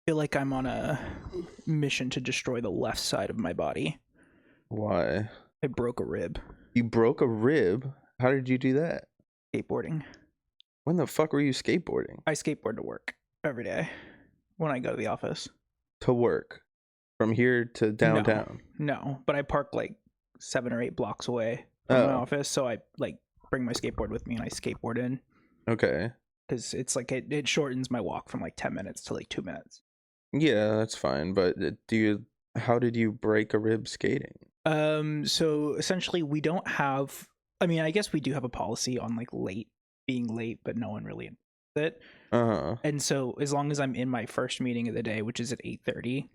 feel like I'm on a mission to destroy the left side of my body. Why? I broke a rib. You broke a rib? How did you do that? Skateboarding. When the fuck were you skateboarding? I skateboard to work every day when I go to the office. To work? From here to downtown? No, but I park like 7 or 8 blocks away from my office, so I like bring my skateboard with me and I skateboard in. Okay. Because it's like it shortens my walk from like 10 minutes to like 2 minutes. Yeah, that's fine. But how did you break a rib skating? So essentially we don't have, I mean, I guess we do have a policy on like being late, but no one really it. And so as long as I'm in my first meeting of the day, which is at 8:30,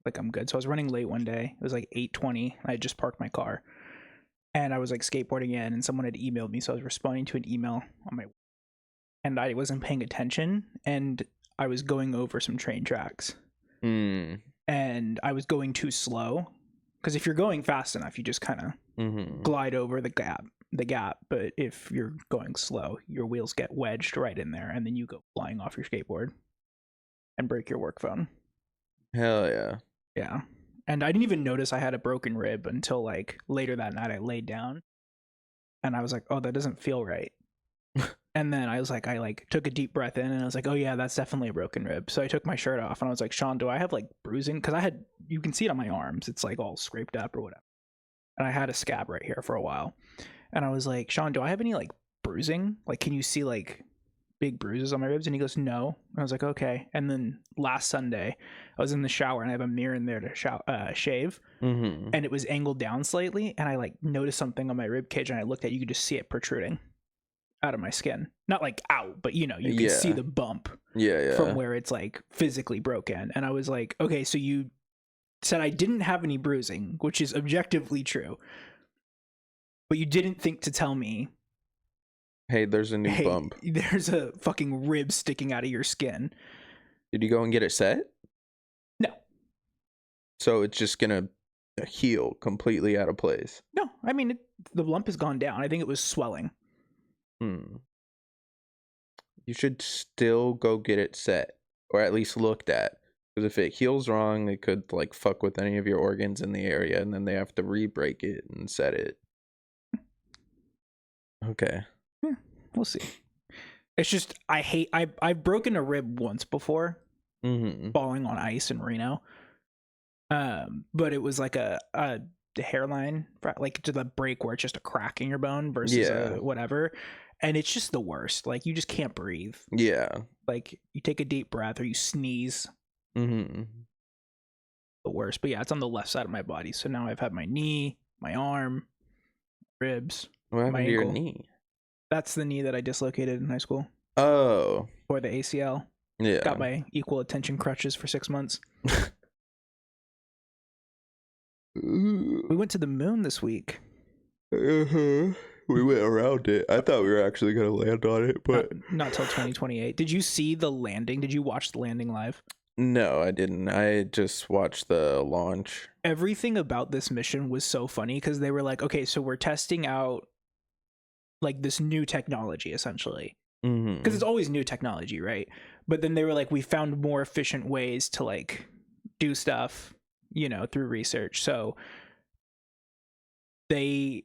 like I'm good. So I was running late one day. It was like 8:20. I had just parked my car and I was like skateboarding in, and someone had emailed me. So I was responding to an email on my, and I wasn't paying attention, and I was going over some train tracks. And I was going too slow, because if you're going fast enough, you just kind of glide over the gap. But if you're going slow, your wheels get wedged right in there, and then you go flying off your skateboard and break your work phone. Hell yeah. Yeah. And I didn't even notice I had a broken rib until like later that night. I laid down and I was like, oh, that doesn't feel right. And then I took a deep breath in and I was like, oh yeah, that's definitely a broken rib. So I took my shirt off and I was like, Sean, do I have like bruising? Because you can see it on my arms. It's like all scraped up or whatever. And I had a scab right here for a while. And I was like, Sean, do I have any like bruising? Like, can you see like big bruises on my ribs? And he goes, no. I was like, okay. And then last Sunday I was in the shower and I have a mirror in there to shave, and it was angled down slightly, and I like noticed something on my rib cage, and I looked at, you could just see it protruding out of my skin, not like out, but you can see the bump from where it's like physically broken. And I was like, okay, so you said I didn't have any bruising, which is objectively true, but you didn't think to tell me, hey, there's a new bump. There's a fucking rib sticking out of your skin. Did you go and get it set? No. So it's just gonna heal completely out of place? No, I mean, the lump has gone down. I think it was swelling. You should still go get it set, or at least looked at. Because if it heals wrong, it could like fuck with any of your organs in the area, and then they have to re-break it and set it. Okay. Yeah, we'll see. It's just I've broken a rib once before, falling on ice in Reno. But it was like a hairline, like to the break where it's just a crack in your bone versus whatever, and it's just the worst. Like you just can't breathe. Yeah. Like you take a deep breath or you sneeze. The worst. But yeah, it's on the left side of my body. So now I've had my knee, my arm, ribs. What happened to your knee? That's the knee that I dislocated in high school. Oh. Or the ACL. Yeah. Got my equal attention crutches for 6 months. We went to the moon this week. We went around it. I thought we were actually going to land on it, but not till 2028. Did you see the landing? Did you watch the landing live? No, I didn't. I just watched the launch. Everything about this mission was so funny because they were like, okay, so we're testing out like this new technology essentially, because it's always new technology, right? But then they were like, we found more efficient ways to like do stuff, through research. So they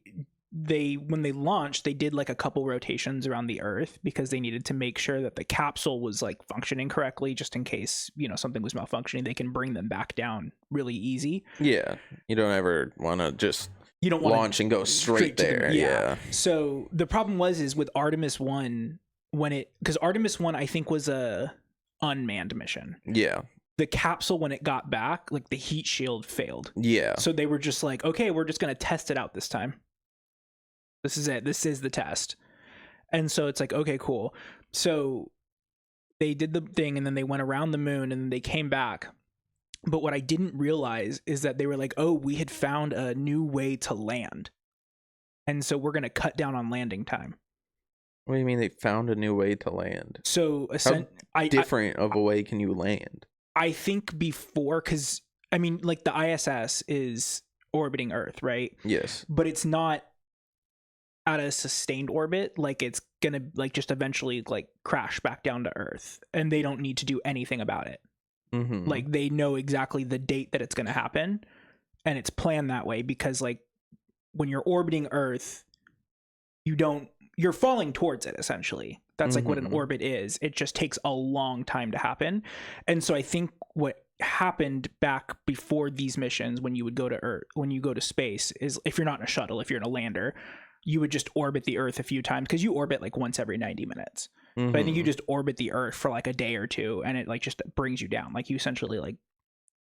when they launched, they did like a couple rotations around the Earth because they needed to make sure that the capsule was like functioning correctly, just in case something was malfunctioning. They can bring them back down really easy. Yeah, you don't ever want to just launch and go straight there. Yeah. So the problem is with Artemis 1, because Artemis 1 I think was a unmanned mission. Yeah. The capsule, when it got back, like the heat shield failed. Yeah. So they were just like, okay, we're just going to test it out this time. This is it. This is the test. And so it's like, okay, cool. So they did the thing and then they went around the moon and then they came back. But what I didn't realize is that they were like, oh, we had found a new way to land. And so we're going to cut down on landing time. What do you mean they found a new way to land? So how different of a way can you land? I think before, because I mean, like the ISS is orbiting Earth, right? Yes. But it's not at a sustained orbit. Like it's gonna like just eventually like crash back down to Earth, and they don't need to do anything about it. Mm-hmm. Like they know exactly the date that it's going to happen, and it's planned that way because like when you're orbiting Earth, you're falling towards it essentially. That's like what an orbit is. It just takes a long time to happen. And so I think what happened back before these missions, when you would go to Earth, when you go to space, is if you're not in a shuttle, if you're in a lander, you would just orbit the Earth a few times, because you orbit like once every 90 minutes. But I think you just orbit the Earth for like a day or two, and it like just brings you down. Like you essentially like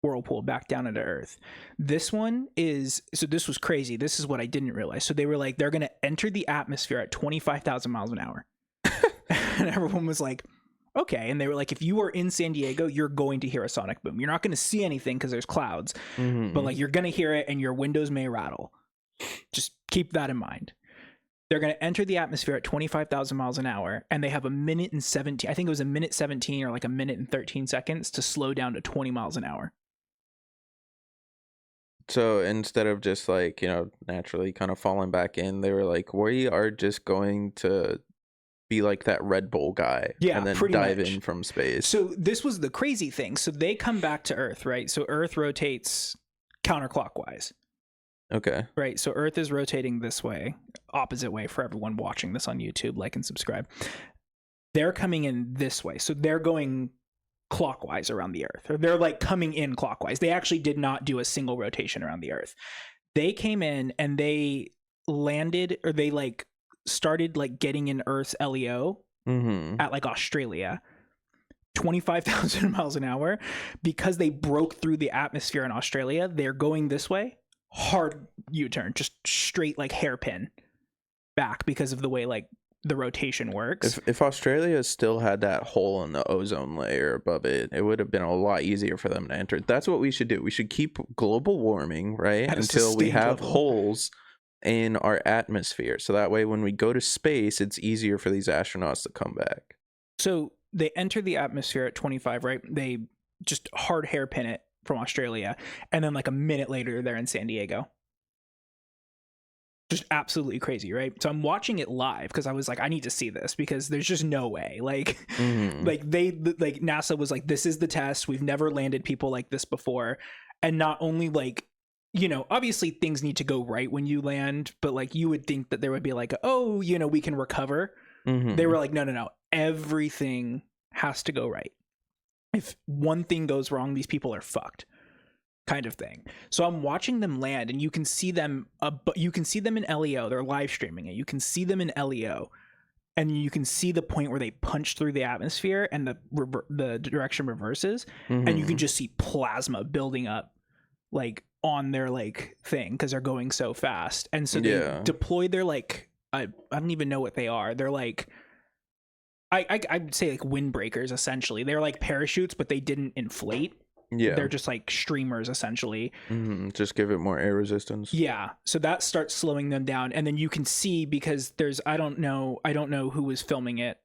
whirlpool back down into Earth. This one is, so this was crazy. This is what I didn't realize. So they were like, they're going to enter the atmosphere at 25,000 miles an hour. And everyone was like, okay. And they were like, if you are in San Diego, you're going to hear a sonic boom. You're not going to see anything because there's clouds, but like you're going to hear it and your windows may rattle. Just keep that in mind. They're going to enter the atmosphere at 25,000 miles an hour, and they have a minute and 17, I think it was a minute 17 or like a minute and 13 seconds to slow down to 20 miles an hour. So instead of just like, you know, naturally kind of falling back in, they were like, we are just going to be like that Red Bull guy, and then dive in from space. So this was the crazy thing. So they come back to Earth, right? So Earth rotates counterclockwise. Okay. Right. So Earth is rotating this way, opposite way for everyone watching this on YouTube. Like and subscribe. They're coming in this way. So they're going clockwise around the Earth, or they're like coming in clockwise. They actually did not do a single rotation around the Earth. They came in and they landed, or they like started like getting in Earth's LEO at like Australia, 25,000 miles an hour, because they broke through the atmosphere in Australia. They're going this way, hard U-turn, just straight like hairpin back because of the way like the rotation works. If Australia still had that hole in the ozone layer above it, it would have been a lot easier for them to enter. That's what we should do. We should keep global warming, right, until we have holes in our atmosphere. So that way when we go to space, it's easier for these astronauts to come back. So they enter the atmosphere at 25, right? They just hard hairpin it from Australia, and then like a minute later they're in San Diego. Just absolutely crazy, right? So I'm watching it live because I was like, I need to see this, because there's just no way. Like, like NASA was like, this is the test. We've never landed people like this before. And not only like, you know, obviously things need to go right when you land, but like you would think that there would be like, oh, you know, we can recover. They were like, no. Everything has to go right. If one thing goes wrong, these people are fucked. Kind of thing. So I'm watching them land, and you can see them in LEO. They're live streaming it. You can see them in LEO, and you can see the point where they punch through the atmosphere and the direction reverses, and you can just see plasma building up like on their like thing because they're going so fast. And so they deploy their like I don't even know what they are. They're like I'd say like windbreakers essentially. They're like parachutes, but they didn't inflate. Yeah, they're just like streamers essentially. Just give it more air resistance. Yeah, so that starts slowing them down, and then you can see, because there's I don't know who was filming it.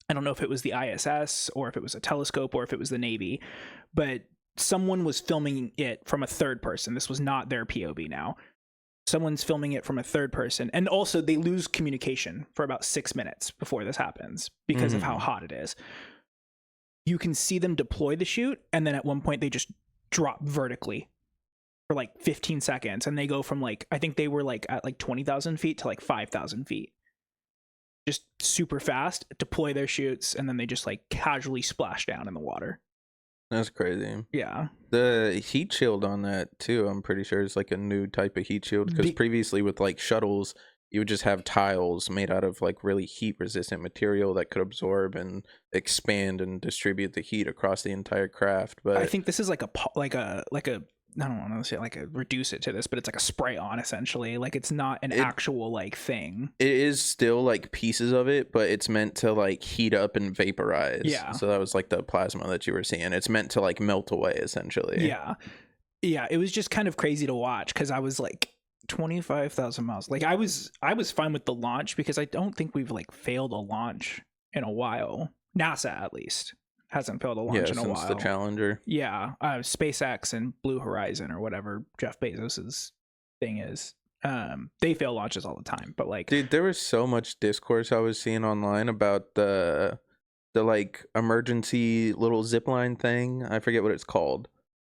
I don't know if it was the ISS or if it was a telescope or if it was the Navy, but someone was filming it from a third person. This was not their POV now. Someone's filming it from a third person, and also they lose communication for about 6 minutes before this happens because of how hot it is. You can see them deploy the chute, and then at one point they just drop vertically for like 15 seconds, and they go from like, I think they were like at like 20,000 feet to like 5,000 feet. Just super fast, deploy their chutes, and then they just like casually splash down in the water. That's crazy. Yeah. The heat shield on that too, I'm pretty sure is like a new type of heat shield, because previously with like shuttles, you would just have tiles made out of like really heat resistant material that could absorb and expand and distribute the heat across the entire craft. But I think this is like a I don't want to say like a reduce it to this, but it's like a spray on essentially. Like it's not an actual like thing. It is still like pieces of it, but it's meant to like heat up and vaporize. Yeah. So that was like the plasma that you were seeing. It's meant to like melt away essentially. Yeah. Yeah. It was just kind of crazy to watch, because I was like, 25,000 miles. Like I was fine with the launch, because I don't think we've like failed a launch in a while. NASA at least hasn't failed a launch in a while. Since the Challenger. Yeah, SpaceX and Blue Horizon or whatever Jeff Bezos's thing is. They fail launches all the time, but like, dude, there was so much discourse I was seeing online about the the like emergency little zip line thing. I forget what it's called,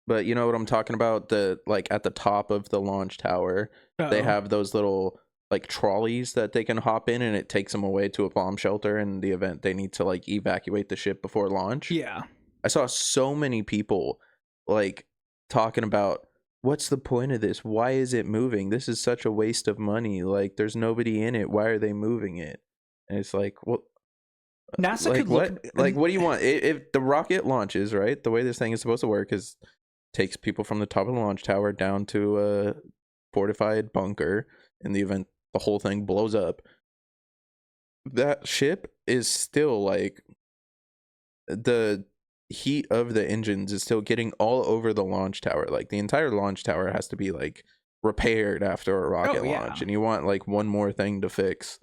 but you know what I'm talking about. The like at the top of the launch tower, they have those little like trolleys that they can hop in, and it takes them away to a bomb shelter in the event they need to like evacuate the ship before launch. Yeah. I saw so many people like talking about what's the point of this? Why is it moving? This is such a waste of money. Like there's nobody in it. Why are they moving it? And it's like, well, NASA like could what? look. Like what do you want? If the rocket launches, right? The way this thing is supposed to work is takes people from the top of the launch tower down to a fortified bunker in the event the whole thing blows up. That ship is still like the heat of the engines is still getting all over the launch tower. Like the entire launch tower has to be like repaired after a rocket launch, and you want like one more thing to fix.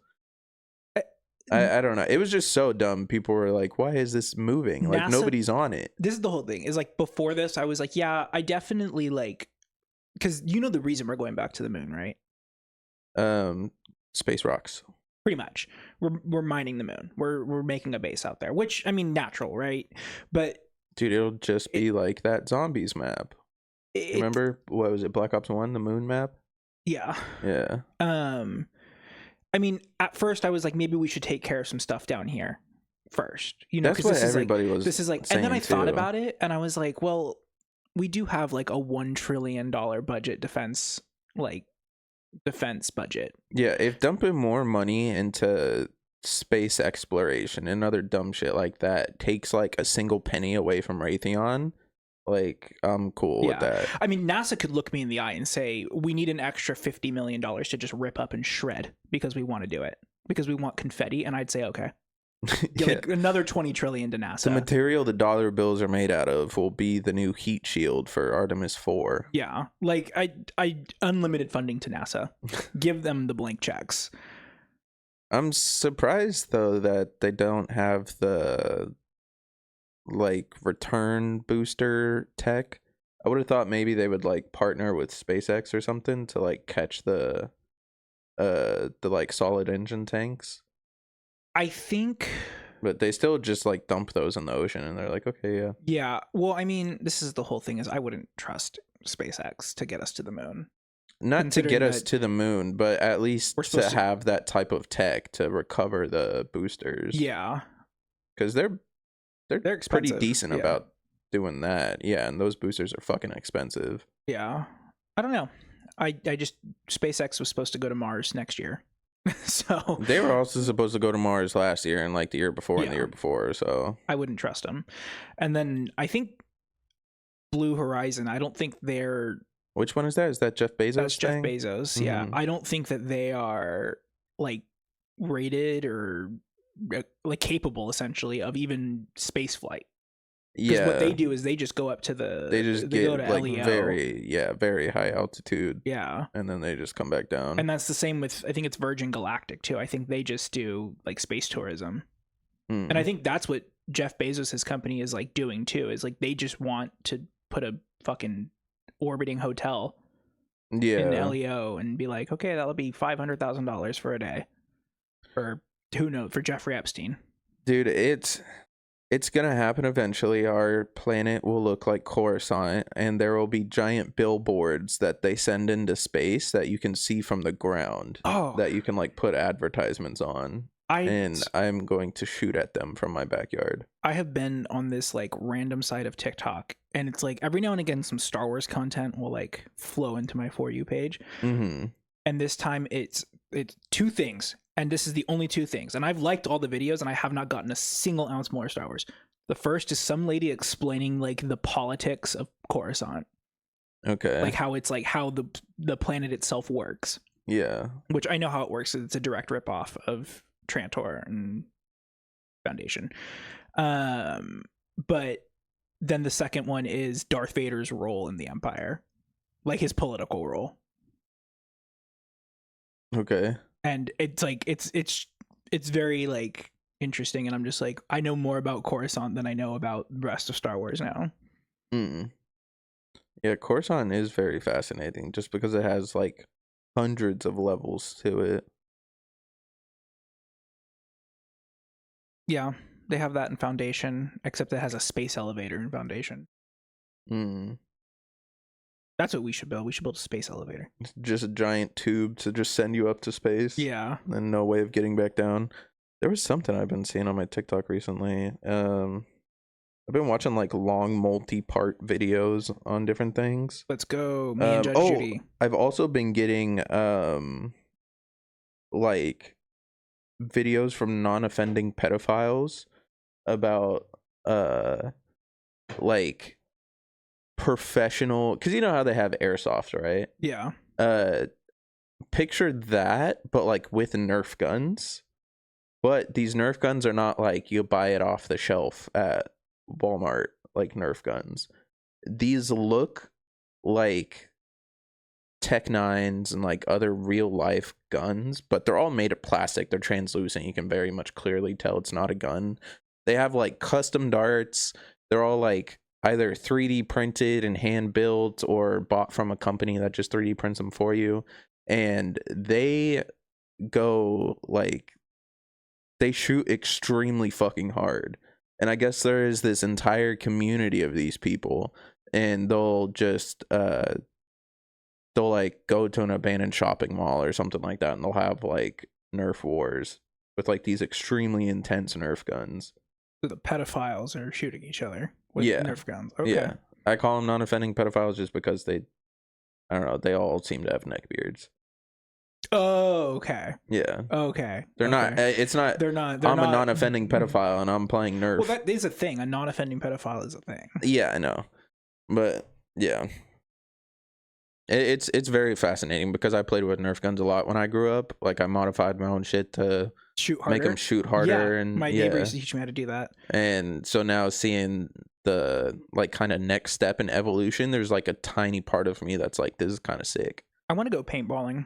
I don't know. It was just so dumb. People were like, why is this moving? Like nobody's on it. This is the whole thing. Is like before this, I was like, yeah, I definitely like, because you know the reason we're going back to the moon, right? Space rocks. Pretty much. We're mining the moon. We're making a base out there, which I mean, natural, right? But dude, it'll just be like that zombies map. Remember what was it? Black Ops 1, the moon map? Yeah. Yeah. I mean, at first I was like, maybe we should take care of some stuff down here first. You know, that's what everybody was. This is like, and then I thought about it, and I was like, well, we do have like a $1 trillion budget defense budget. Yeah, if dumping more money into space exploration and other dumb shit like that takes like a single penny away from Raytheon, like I'm cool with that. I mean, NASA could look me in the eye and say, we need an extra $50 million to just rip up and shred because we want to do it, because we want confetti. And I'd say, okay, like another 20 trillion to NASA. The material the dollar bills are made out of will be the new heat shield for Artemis 4. Yeah. Like I unlimited funding to NASA. Give them the blank checks. I'm surprised though that they don't have the like return booster tech. I would have thought maybe they would like partner with SpaceX or something to like catch the like solid engine tanks. I think, but they still just like dump those in the ocean, and they're like, okay, yeah. Well, I mean, this is the whole thing: is I wouldn't trust SpaceX to get us to the moon. Not to get us to the moon, but at least to have that type of tech to recover the boosters. Yeah, because they're pretty decent about doing that. Yeah, and those boosters are fucking expensive. Yeah, I don't know. I just SpaceX was supposed to go to Mars next year. So they were also supposed to go to Mars last year and like the year before and the year before, so I wouldn't trust them. And then I think Blue Horizon, I don't think they're... Which one is that? Is that Jeff Bezos? That's Jeff Bezos. Yeah. I don't think that they are like rated or like capable essentially of even space flight. Because what they do is they just go up to they go to like LEO. very high altitude. Yeah. And then they just come back down. And that's the same with, I think it's Virgin Galactic too. I think they just do like space tourism. And I think that's what Jeff Bezos' company is like doing too, is like they just want to put a fucking orbiting hotel in LEO and be like, okay, that'll be $500,000 for a day. Or who knows, for Jeffrey Epstein. Dude, it's gonna happen eventually. Our planet will look like Coruscant, and there will be giant billboards that they send into space that you can see from the ground. That you can like put advertisements on. And I'm going to shoot at them from my backyard. I have been on this like random site of TikTok, and it's like every now and again some Star Wars content will like flow into my For You page. And this time it's two things. And this is the only two things. And I've liked all the videos, and I have not gotten a single ounce more Star Wars. The first is some lady explaining like the politics of Coruscant. Okay. Like how it's like how the planet itself works. Yeah. Which I know how it works. It's a direct ripoff of Trantor and Foundation. But then the second one is Darth Vader's role in the Empire. Like his political role. Okay. And it's like it's very like interesting, and I'm just like, I know more about Coruscant than I know about the rest of Star Wars now. Yeah, Coruscant is very fascinating just because it has like hundreds of levels to it. Yeah, they have that in Foundation, except it has a space elevator in Foundation. That's what we should build. We should build a space elevator. Just a giant tube to just send you up to space. Yeah. And no way of getting back down. There was something I've been seeing on my TikTok recently. I've been watching like long multi-part videos on different things. Let's go. Me and Judge Judy. I've also been getting like videos from non-offending pedophiles about like professional, because you know how they have airsoft, right? Yeah. Picture that, but like with Nerf guns. But these Nerf guns are not like you buy it off the shelf at Walmart, like Nerf guns. These look like Tech 9s and like other real life guns, but they're all made of plastic. They're translucent. You can very much clearly tell it's not a gun. They have like custom darts. They're all like either 3D printed and hand built or bought from a company that just 3D prints them for you. And they go like, they shoot extremely fucking hard. And I guess there is this entire community of these people, and they'll just they'll like go to an abandoned shopping mall or something like that, and they'll have like Nerf wars with like these extremely intense Nerf guns. So the pedophiles are shooting each other with Nerf guns. Okay. Yeah. I call them non-offending pedophiles just because they, I don't know, they all seem to have neckbeards. Oh, okay. Yeah. Okay. They're not. It's not. They're not. I'm a non-offending pedophile, and I'm playing Nerf. Well, that is a thing. A non-offending pedophile is a thing. Yeah, I know, but yeah, it's very fascinating because I played with Nerf guns a lot when I grew up. Like I modified my own shit to shoot harder. Make them shoot harder. Yeah, and my neighbor used to teach me how to do that. And so now seeing the like kind of next step in evolution, there's like a tiny part of me that's like, this is kind of sick. I want to go paintballing.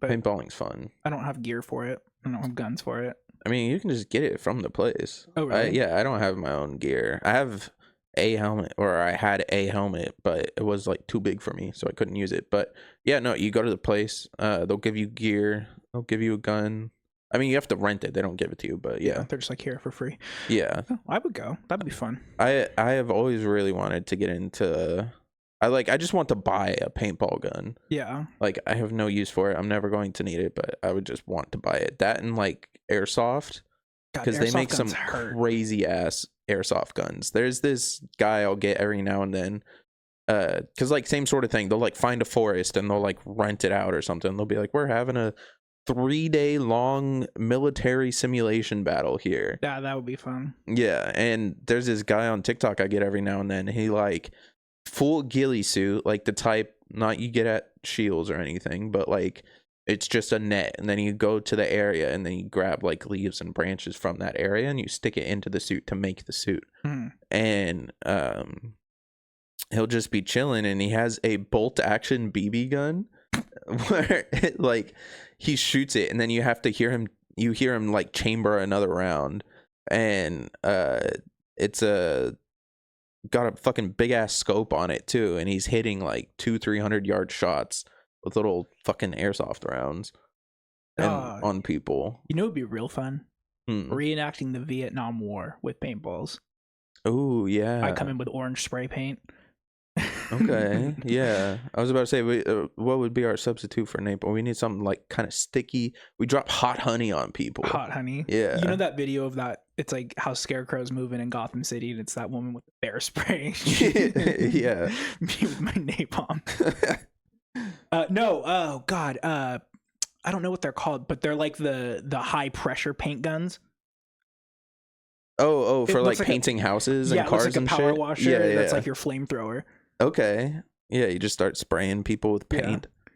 But paintballing's fun. I don't have gear for it. I don't have guns for it. I mean, you can just get it from the place. Oh, really? I don't have my own gear. I have a helmet, or I had a helmet, but it was like too big for me, so I couldn't use it. But yeah, no, you go to the place. They'll give you gear. They'll give you a gun. I mean, you have to rent it. They don't give it to you, but yeah. They're just like here for free. Yeah. Oh, I would go. That'd be fun. I have always really wanted to get into... I just want to buy a paintball gun. Yeah. Like, I have no use for it. I'm never going to need it, but I would just want to buy it. That and, like, airsoft. Because they make some crazy-ass airsoft guns. There's this guy I'll get every now and then. Because, like, same sort of thing. They'll, like, find a forest and they'll, like, rent it out or something. They'll be like, we're having a 3-day-long military simulation battle here. Yeah, that would be fun. Yeah, and there's this guy on TikTok I get every now and then. He, like... full ghillie suit, like the type not you get at Shields or anything, but like it's just a net, and then you go to the area and then you grab like leaves and branches from that area and you stick it into the suit to make the suit. And he'll just be chilling, and he has a bolt action BB gun where it, like he shoots it and then you hear him like chamber another round, and it's got a fucking big ass scope on it too, and he's hitting like 200-300 yard shots with little fucking airsoft rounds on people. You know, it'd be real fun reenacting the Vietnam War with paintballs. Oh yeah, I come in with orange spray paint. Okay, yeah. I was about to say, what would be our substitute for napalm? We need something like kind of sticky. We drop hot honey on people. Hot honey. Yeah. You know that video of that? It's like how scarecrows moving in Gotham City, and it's that woman with the bear spray. Yeah. Me with my napalm. No. Oh God. I don't know what they're called, but they're like the high pressure paint guns. Oh, for like painting houses and cars like and shit. Yeah, power washer. Yeah. That's like your flamethrower. Okay. Yeah, you just start spraying people with paint. Yeah.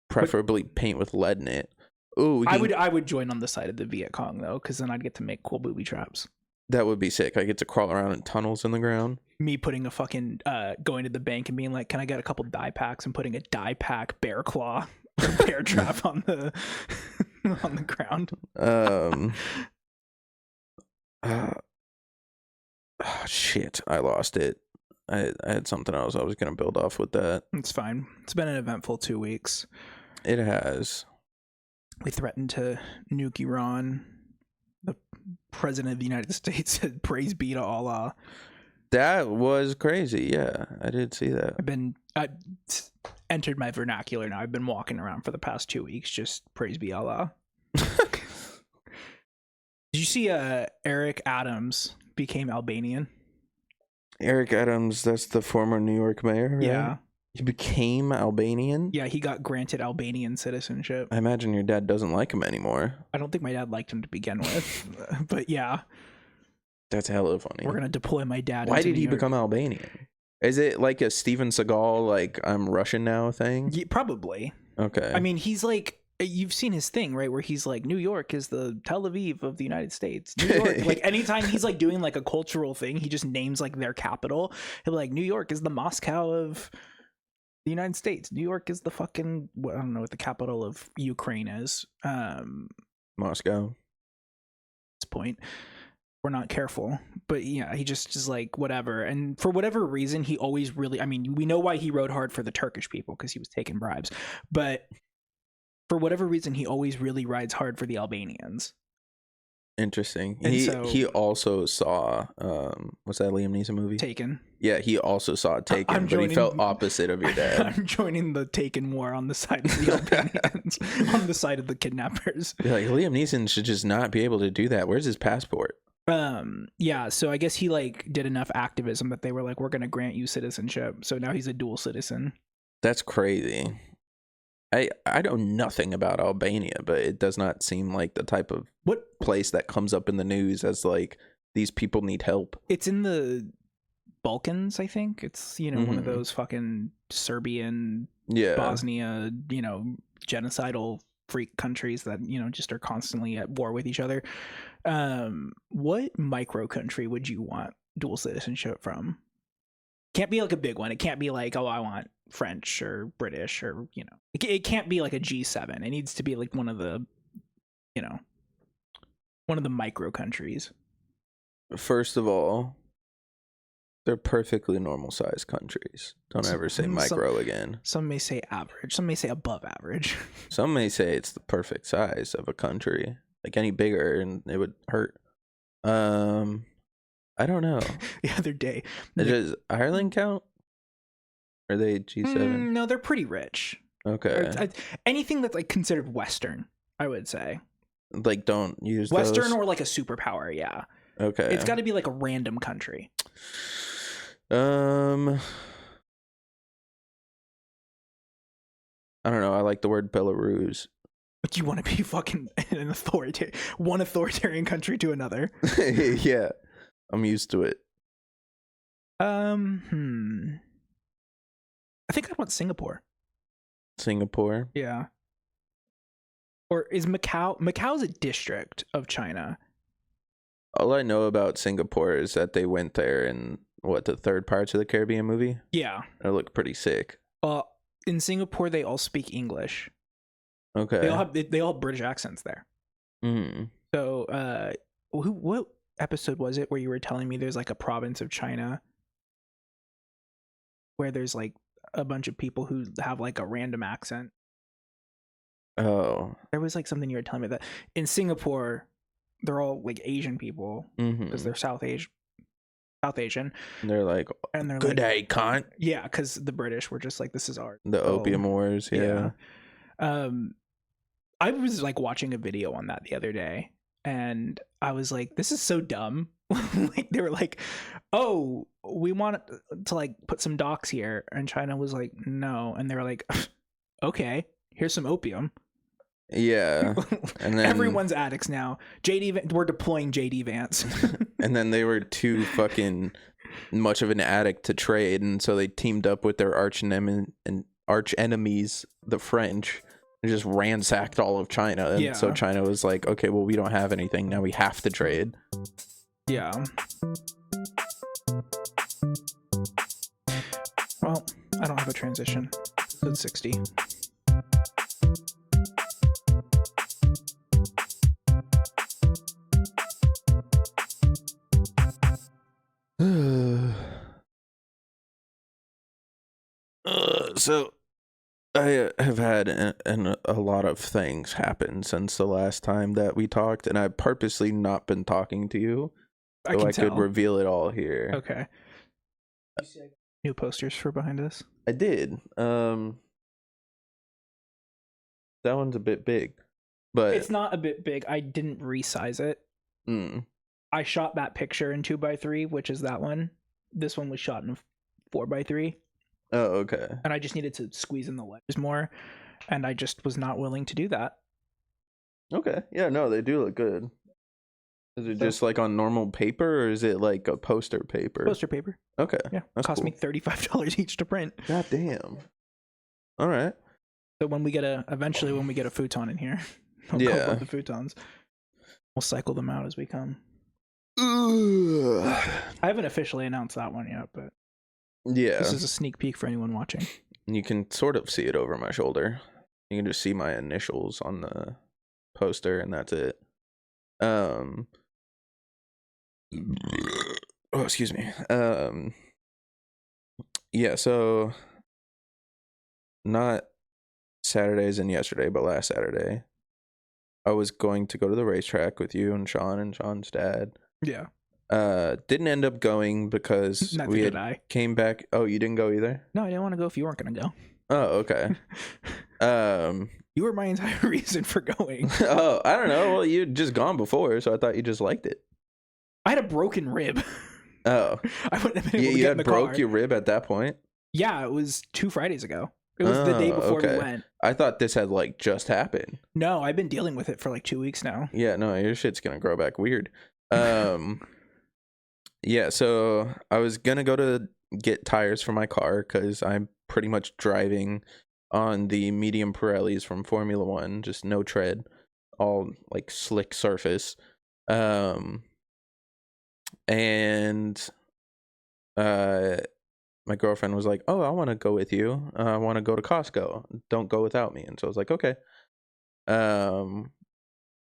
Preferably paint with lead in it. Ooh, I would join on the side of the Viet Cong though, because then I'd get to make cool booby traps. That would be sick. I get to crawl around in tunnels in the ground. Me putting a fucking going to the bank and being like, "Can I get a couple dye packs?" and putting a dye pack bear claw bear trap on the on the ground. Shit, I lost it. I had something else I was gonna build off with that. It's fine. It's been an eventful 2 weeks. It has. We threatened to nuke Iran. president of the United States said praise be to Allah. That was crazy. Yeah, I did see that. I entered my vernacular now. I've been walking around for the past 2 weeks, just praise be Allah. Did you see Eric Adams became Albanian? Eric Adams, that's the former New York mayor, right? Yeah. He became Albanian? Yeah, he got granted Albanian citizenship. I imagine your dad doesn't like him anymore. I don't think my dad liked him to begin with. But yeah. That's hella funny. We're going to deploy my dad. Why did he New York. become Albanian? Is it like a Steven Seagal, like, I'm Russian now thing? Yeah, probably. Okay. I mean, he's like, you've seen his thing, right? Where he's like, New York is the Tel Aviv of the United States. New York. Like, anytime he's like doing like a cultural thing, he just names like their capital. He'll be like, New York is the Moscow of the United States. New York is the fucking, I don't know what the capital of Ukraine is. Moscow. At this point, we're not careful, but yeah, he just is like whatever. And for whatever reason, he always really, I mean, we know why he rode hard for the Turkish people, because he was taking bribes, but for whatever reason, he always really rides hard for the Albanians. Interesting. And He also saw what's that Liam Neeson movie? Taken. Yeah, he also saw Taken, but he felt opposite of your dad. I'm joining the Taken war on the side of the Albanians, on the side of the kidnappers. You're like, Liam Neeson should just not be able to do that. Where's his passport? Yeah, so I guess he like did enough activism that they were like, we're gonna grant you citizenship. So now he's a dual citizen. That's crazy. I know nothing about Albania, but it does not seem like the type of place that comes up in the news as like these people need help. It's in the Balkans, I think. It's, you know, one of those fucking Serbian, Bosnia, you know, genocidal freak countries that, you know, just are constantly at war with each other. What micro country would you want dual citizenship from? Can't be like a big one. It can't be like, oh, I want French or British, or, you know, it can't be like a G7. It needs to be like one of the, you know, one of the micro countries. First of all, they're perfectly normal sized countries. Don't ever say micro again. Some may say average. Some may say above average. Some may say it's the perfect size of a country. Like any bigger and it would hurt. I don't know. The other day. Does Ireland count? Are they G7? No, they're pretty rich. Okay. Anything that's like considered Western, I would say. Like, don't use Western those? Or like a superpower, yeah. Okay. It's got to be like a random country. I don't know. I like the word Belarus. But you want to be fucking an one authoritarian country to another. Yeah. I'm used to it. I think I'd want Singapore. Singapore? Yeah. Or is Macau's a district of China? All I know about Singapore is that they went there in the third Pirates of the Caribbean movie? Yeah. It looked pretty sick. In Singapore they all speak English. Okay. They all have British accents there. So what episode was it where you were telling me there's like a province of China where there's like a bunch of people who have like a random accent? Oh, there was like something you were telling me that in Singapore they're all like Asian people because they're South Asian. And they're like, good day, cunt. Yeah, because the British were just like, this is ours. The Opium Wars. Yeah. I was like watching a video on that the other day, and I was like, this is so dumb. Like they were like, oh, we want to like put some docks here, and China was like, no, and they were like, okay, here's some opium. Yeah. And then everyone's addicts now. We're deploying JD Vance. And then they were too fucking much of an addict to trade, and so they teamed up with their arch enemies, the French, and just ransacked all of China. And so China was like, okay, well, we don't have anything now, we have to trade. Yeah. Well, I don't have a transition. So it's 60. So I have had a lot of things happen since the last time that we talked, and I've purposely not been talking to you so I could reveal it all here. Okay. You see new posters for behind us? I did. That one's a bit big, but it's not a bit big. I didn't resize it. I shot that picture in 2x3, which is that one. This one was shot in 4x3. Oh, okay. And I just needed to squeeze in the letters more, and I just was not willing to do that. Okay. Yeah, no, they do look good. Is it just like on normal paper, or is it like a poster paper? Poster paper. Okay. Yeah. It cost me $35 each to print. God damn. All right. So when we get eventually when we get a futon in here, we'll go above the futons. We'll cycle them out as we come. I haven't officially announced that one yet, but yeah, this is a sneak peek for anyone watching. You can sort of see it over my shoulder. You can just see my initials on the poster, and that's it. Oh, excuse me. Yeah, so not Saturdays and yesterday, but last Saturday, I was going to go to the racetrack with you and Sean's dad. Yeah. Didn't end up going because came back. Oh, you didn't go either? No, I didn't want to go if you weren't going to go. Oh, okay. You were my entire reason for going. Oh, I don't know. Well, you'd just gone before, so I thought you just liked it. I had a broken rib. Oh. I wouldn't have been able to you get had in the broke car. your rib at that point? Yeah, it was 2 Fridays ago. It was the day before we went. I thought this had like just happened. No, I've been dealing with it for like 2 weeks now. Yeah, no, your shit's gonna grow back weird. Yeah, so I was gonna go to get tires for my car because I'm pretty much driving on the medium Pirellis from Formula One, just no tread, all like slick surface. And my girlfriend was like, "Oh, I want to go with you. I want to go to Costco. Don't go without me." And so I was like, "Okay."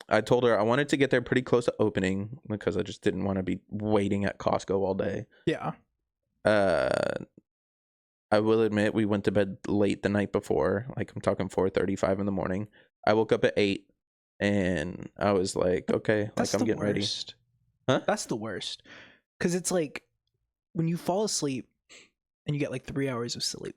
I told her I wanted to get there pretty close to opening because I just didn't want to be waiting at Costco all day. Yeah. I will admit we went to bed late the night before. Like I'm talking 4:35 in the morning. I woke up at 8 and I was like, okay, That's like I'm getting ready. Huh? That's the worst. Because it's like when you fall asleep and you get like 3 hours of sleep,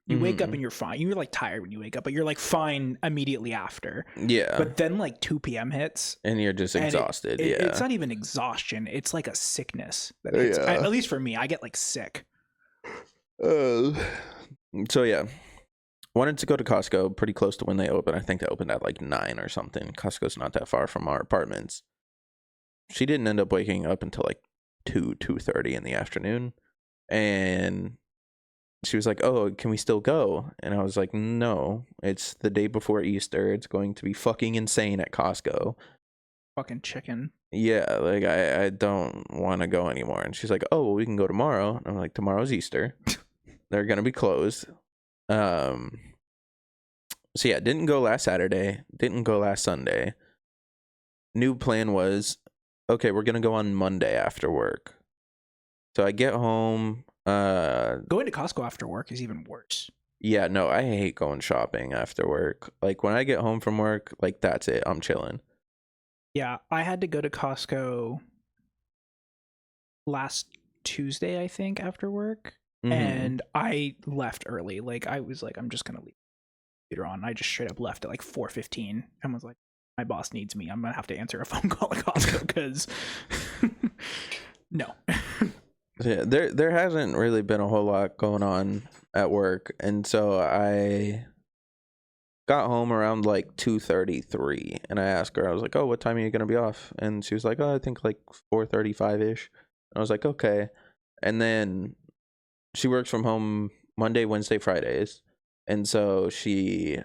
you wake up and you're fine. You're like tired when you wake up, but you're like fine immediately after. Yeah. But then like 2 p.m. hits. And you're just exhausted. Yeah. It's not even exhaustion. It's like a sickness. At least for me, I get like sick. So yeah. Wanted to go to Costco pretty close to when they open. I think they opened at like 9 or something. Costco's not that far from our apartments. She didn't end up waking up until like 2:30 in the afternoon. And she was like, "Oh, can we still go?" And I was like, "No, it's the day before Easter. It's going to be fucking insane at Costco. Fucking chicken." Yeah, like I don't want to go anymore." And she's like, "Oh, well, we can go tomorrow." And I'm like, "Tomorrow's Easter. They're gonna be closed." So yeah, didn't go last Saturday. Didn't go last Sunday. New plan was, okay, we're gonna go on Monday after work. So I get home. Going to Costco after work is even worse. Yeah, no, I hate going shopping after work. Like when I get home from work, like that's it. I'm chilling. Yeah, I had to go to Costco last Tuesday, I think, after work. And I left early. Like I was like, I'm just gonna leave later on. I just straight up left at like 4:15 and was like, my boss needs me. I'm gonna have to answer a phone call at Costco because no. Yeah, there hasn't really been a whole lot going on at work, and so I got home around like 2:33, and I asked her, I was like, "Oh, what time are you gonna be off?" And she was like, "Oh, I think like 4:35-ish." And I was like, "Okay." And then she works from home Monday, Wednesday, Fridays, and so she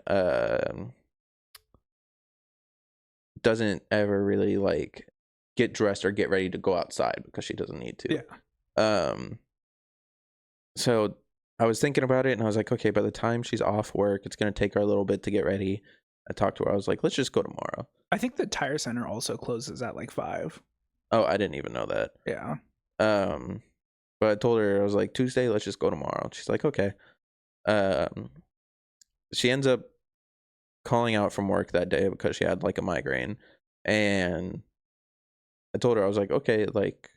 doesn't ever really like get dressed or get ready to go outside because she doesn't need to. Yeah. So I was thinking about it and I was like, okay, by the time she's off work, it's going to take her a little bit to get ready. I talked to her. I was like, let's just go tomorrow. I think the tire center also closes at like 5. Oh, I didn't even know that. Yeah. But I told her, I was like, Tuesday, let's just go tomorrow. She's like, okay. she ends up calling out from work that day because she had like a migraine. And I told her, I was like, okay, like,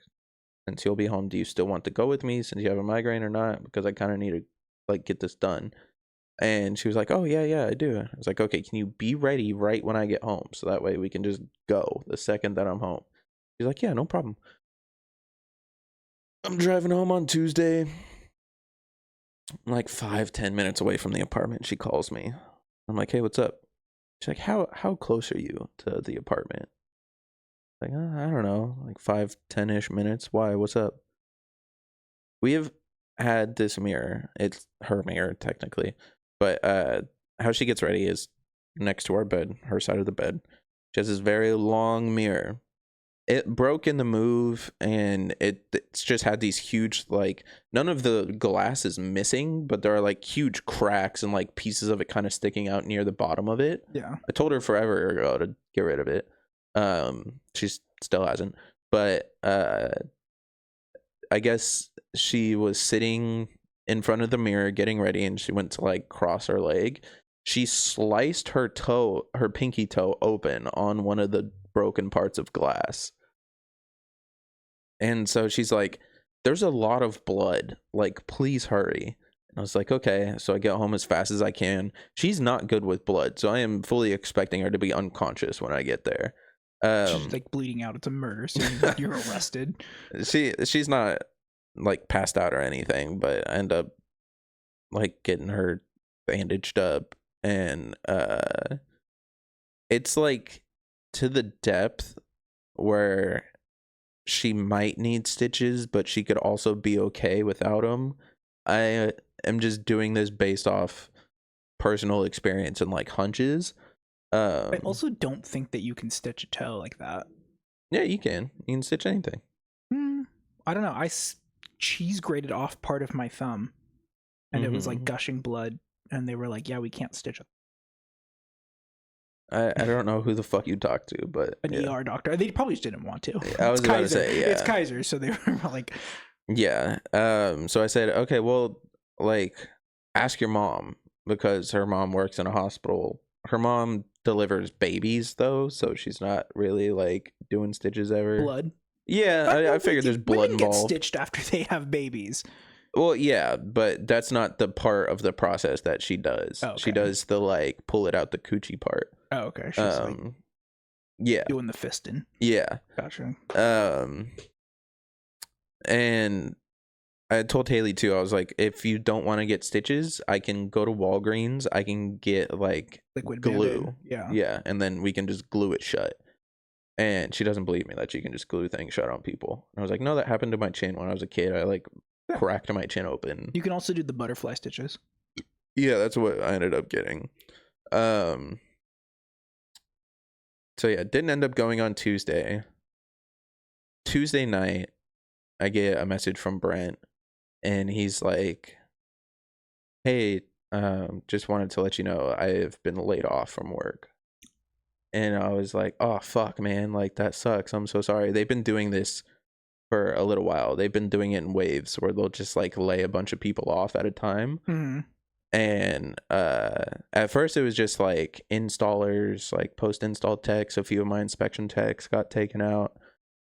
since you'll be home, do you still want to go with me since you have a migraine or not? Because I kind of need to like get this done. And she was like, oh yeah, I do. I was like, okay, can you be ready right when I get home? So that way we can just go the second that I'm home. She's like, yeah, no problem. I'm driving home on Tuesday. I'm like 5-10 minutes away from the apartment. She calls me. I'm like, hey, what's up? She's like, how close are you to the apartment? Like, I don't know, like 5-10-ish minutes. Why? What's up? We have had this mirror. It's her mirror technically, but how she gets ready is next to our bed, her side of the bed. She has this very long mirror. It broke in the move, and it's just had these huge, like, none of the glass is missing, but there are like huge cracks and like pieces of it kind of sticking out near the bottom of it. Yeah. I told her forever ago to get rid of it. She still hasn't, but I guess she was sitting in front of the mirror getting ready, and she went to like cross her leg. She sliced her pinky toe open on one of the broken parts of glass. And so she's like, there's a lot of blood, like, please hurry. And I was like, okay. So I get home as fast as I can. She's not good with blood, so I am fully expecting her to be unconscious when I get there. She's like bleeding out. It's a murder scene. You're arrested. She's not like passed out or anything, but I end up like getting her bandaged up, and it's like to the depth where she might need stitches, but she could also be okay without them. I am just doing this based off personal experience and like hunches. I also don't think that you can stitch a toe like that. Yeah, you can stitch anything. I don't know. I cheese grated off part of my thumb, and it was like gushing blood, and they were like, yeah, we can't stitch it. I don't know who the fuck you talked to, but an ER doctor. They probably just didn't want to. I was about to say, yeah, it's Kaiser, so they were like, yeah. So I said, okay, well, like, ask your mom, because her mom works in a hospital. Her mom delivers babies though, so she's not really like doing stitches ever. Blood. Yeah, I figured there's blood involved. Get stitched after they have babies. Well, yeah, but that's not the part of the process that she does. Oh, okay. She does the like pull it out the coochie part. Oh, okay. She's like, yeah, doing the fisting. Yeah. Gotcha. And I told Haley too, I was like, if you don't want to get stitches, I can go to Walgreens. I can get like liquid glue. Band-Aid. Yeah, and then we can just glue it shut. And she doesn't believe me that she can just glue things shut on people. And I was like, no, that happened to my chin when I was a kid. I like cracked my chin open. You can also do the butterfly stitches. Yeah, that's what I ended up getting. So yeah, didn't end up going on Tuesday. Tuesday night, I get a message from Brent, and he's like, hey, just wanted to let you know I've been laid off from work. And I was like, oh fuck, man, like that sucks. I'm so sorry. They've been doing this for a little while. They've been doing it in waves where they'll just like lay a bunch of people off at a time. Mm-hmm. And at first it was just like installers, like post-install techs. A few of my inspection techs got taken out,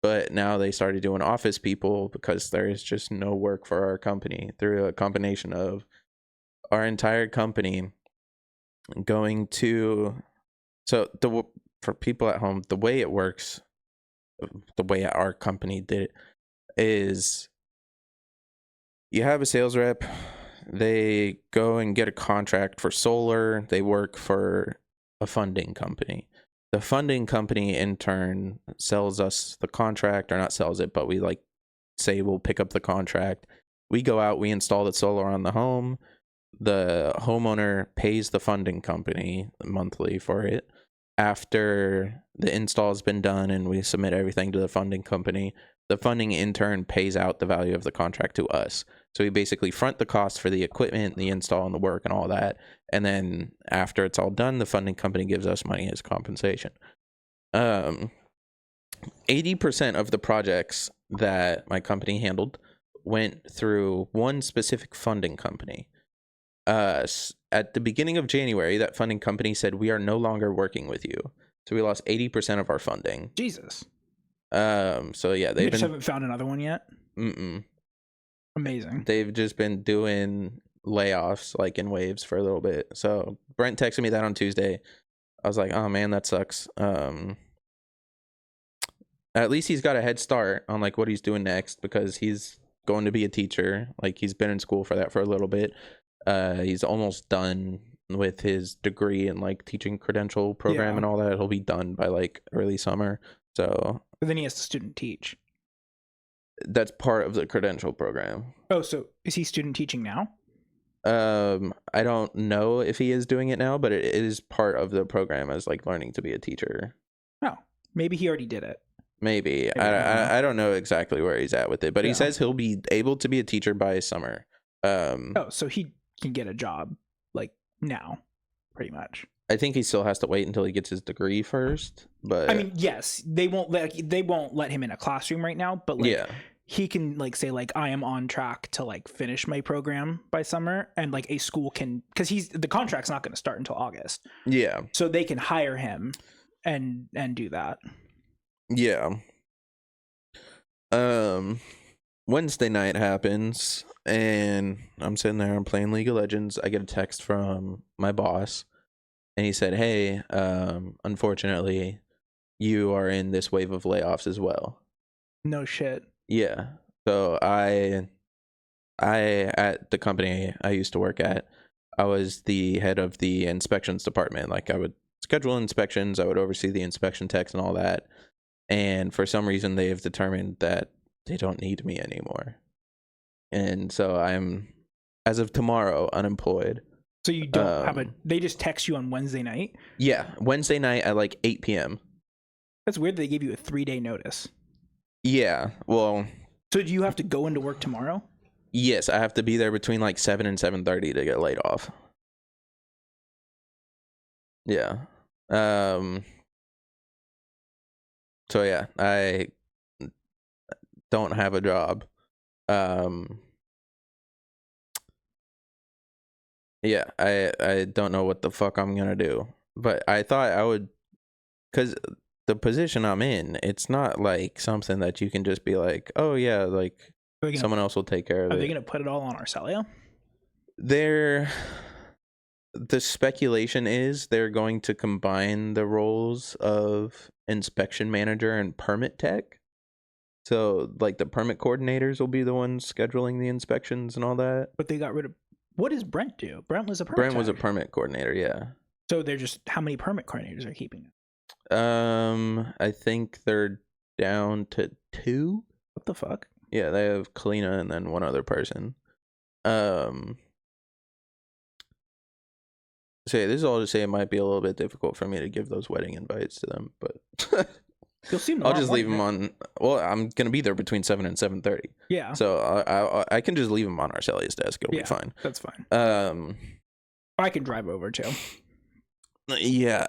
but now they started doing office people because there is just no work for our company, through a combination of our entire company going to, so for people at home, the way it works, the way our company did it is you have a sales rep. They go and get a contract for solar. They work for a funding company. The funding company in turn sells us the contract, or not sells it, but we like say we'll pick up the contract. We go out, we install the solar on the home. The homeowner pays the funding company monthly for it. After the install has been done and we submit everything to the funding company, the funding in turn pays out the value of the contract to us. So we basically front the cost for the equipment, the install, and the work and all that. And then after it's all done, the funding company gives us money as compensation. 80% of the projects that my company handled went through one specific funding company. At the beginning of January, that funding company said we are no longer working with you, so we lost 80% of our funding. Jesus. So yeah, they just haven't found another one yet. Amazing. They've just been doing layoffs like in waves for a little bit. So Brent texted me that on Tuesday. I was like, oh man, that sucks. At least he's got a head start on like what he's doing next, because he's going to be a teacher. Like, he's been in school for that for a little bit. He's almost done with his degree and like teaching credential program and all that. He'll be done by like early summer. So but then he has to student teach. That's part of the credential program. Oh, so is he student teaching now? I don't know if he is doing it now, but it is part of the program as like learning to be a teacher. Oh, maybe he already did it. Maybe. I don't know exactly where he's at with it, but he says he'll be able to be a teacher by summer. Oh, so he can get a job like now, pretty much. I think he still has to wait until he gets his degree first, but I mean, yes, they won't let him in a classroom right now, but like he can like say like, I am on track to like finish my program by summer, and like a school can, because the contract's not going to start until August. Yeah. So they can hire him and do that. Yeah. Wednesday night happens, and I'm sitting there, I'm playing League of Legends. I get a text from my boss, and he said, hey, unfortunately, you are in this wave of layoffs as well. No shit. Yeah. So I at the company I used to work at, I was the head of the inspections department. Like, I would schedule inspections, I would oversee the inspection techs and all that. And for some reason, they have determined that they don't need me anymore. And so I'm, as of tomorrow, unemployed. So you don't have they just text you on Wednesday night? Yeah, Wednesday night at like 8 p.m. That's weird they gave you a 3-day notice. Yeah, well. So do you have to go into work tomorrow? Yes, I have to be there between like 7 and 7:30 to get laid off. Yeah. So yeah, I don't have a job. Yeah, I don't know what the fuck I'm gonna do. But I thought I would, because the position I'm in, it's not like something that you can just be like, oh yeah, like someone else will take care of it. Are they gonna put it all on Arcelia? The speculation is they're going to combine the roles of inspection manager and permit tech. So like the permit coordinators will be the ones scheduling the inspections and all that. But they got rid of, what does Brent do? Brent was a permit coordinator, yeah. So they're just, how many permit coordinators are keeping? I think they're down to 2. What the fuck? Yeah, they have Kalina and then one other person. So yeah, this is all to say it might be a little bit difficult for me to give those wedding invites to them, but you'll see them. I'll just leave them on. Well, I'm gonna be there between 7 and 7:30. Yeah. So I can just leave them on Arcelia's desk. It'll be fine. That's fine. I can drive over too. Yeah,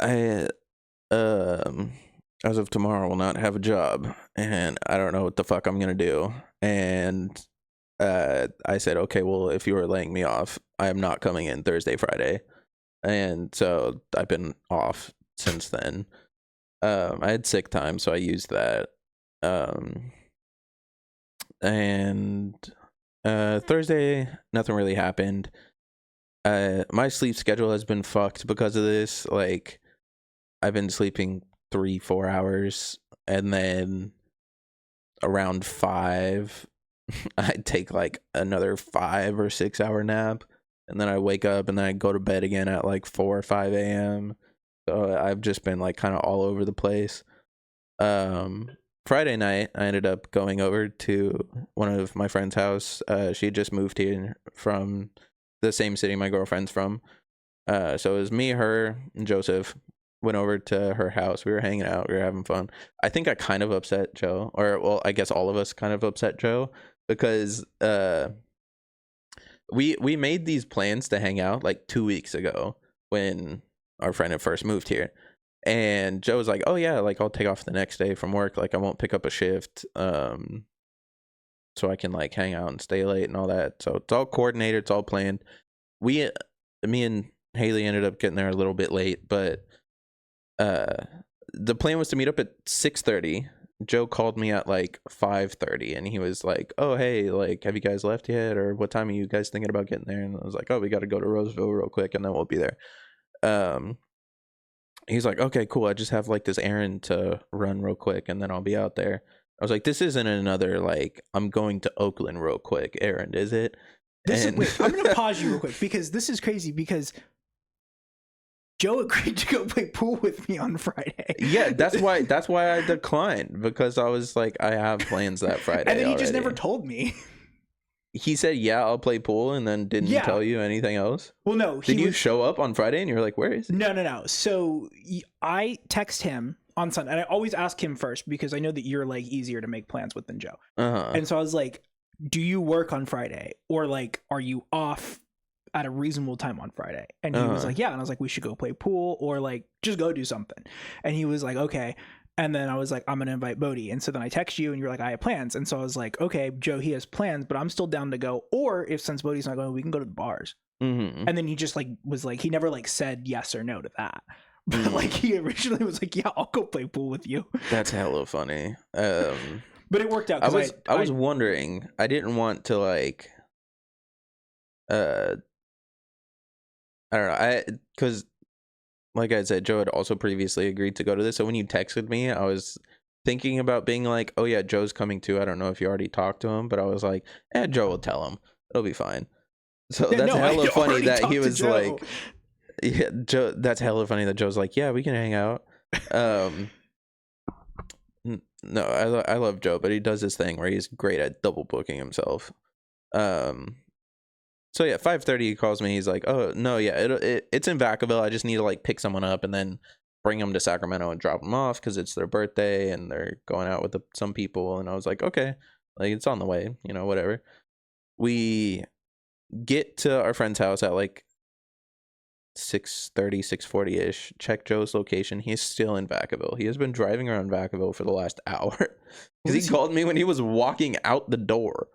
as of tomorrow, will not have a job, and I don't know what the fuck I'm gonna do. And I said, okay, well, if you were laying me off, I am not coming in Thursday, Friday. And so I've been off since then. I had sick time, so I used that. And Thursday, nothing really happened. My sleep schedule has been fucked because of this. Like, I've been sleeping 3-4 hours, and then around 5, I'd take like another 5 or 6 hour nap. And then I wake up and then I go to bed again at like 4 or 5 a.m. So I've just been like kind of all over the place. Friday night, I ended up going over to one of my friend's house. She had just moved here from the same city my girlfriend's from. So it was me, her, and Joseph. Went over to her house. We were hanging out. We were having fun. I think I kind of upset Joe. Or, well, I guess all of us kind of upset Joe. Because we made these plans to hang out like 2 weeks ago when our friend had first moved here, and Joe was like, oh yeah, like I'll take off the next day from work, like I won't pick up a shift, so I can like hang out and stay late and all that. So it's all coordinated, it's all planned. me and Haley ended up getting there a little bit late, but the plan was to meet up at 6:30. Joe called me at like 5:30 and he was like, oh hey, like have you guys left yet, or what time are you guys thinking about getting there? And I was like, oh, we got to go to Roseville real quick and then we'll be there. He's like, okay, cool, I just have like this errand to run real quick and then I'll be out there. I was like, this isn't another like I'm going to Oakland real quick errand, is it? Wait, I'm gonna pause you real quick because this is crazy, because Joe agreed to go play pool with me on Friday. Yeah, that's why I declined, because I was like, I have plans that Friday. And then he already. just never told me. He said, yeah, I'll play pool, and then didn't tell you anything else? Well, no. Did you show up on Friday and you were like, where is he? No. So I text him on Sunday, and I always ask him first because I know that you're like easier to make plans with than Joe. And so I was like, do you work on Friday, or like are you off at a reasonable time on Friday? And he was like, yeah. And I was like, we should go play pool or like just go do something. And he was like, okay. And then I was like, I'm gonna invite Bodhi. And so then I text you and you're like, I have plans. And so I was like, okay, Joe, he has plans, but I'm still down to go. Or if since Bodhi's not going, we can go to the bars. And then he just like was like, he never like said yes or no to that. But like he originally was like, yeah, I'll go play pool with you. That's hella funny. But it worked out. I was wondering, I didn't want to like I don't know, because like I said, Joe had also previously agreed to go to this. So when you texted me, I was thinking about being like, oh yeah, Joe's coming too. I don't know if you already talked to him, but I was like, Joe will tell him. It'll be fine. So that's hella funny that he was like, yeah, Joe. That's hella funny that Joe's like, yeah, we can hang out. No, I love Joe, but he does this thing where he's great at double booking himself. So yeah, 5:30 he calls me. He's like, oh no, yeah, it's in Vacaville. I just need to like pick someone up and then bring them to Sacramento and drop them off because it's their birthday and they're going out with some people. And I was like, okay, like it's on the way, whatever. We get to our friend's house at like 6:30, 6:40 ish. Check Joe's location. He's still in Vacaville. He has been driving around Vacaville for the last hour because he called me when he was walking out the door.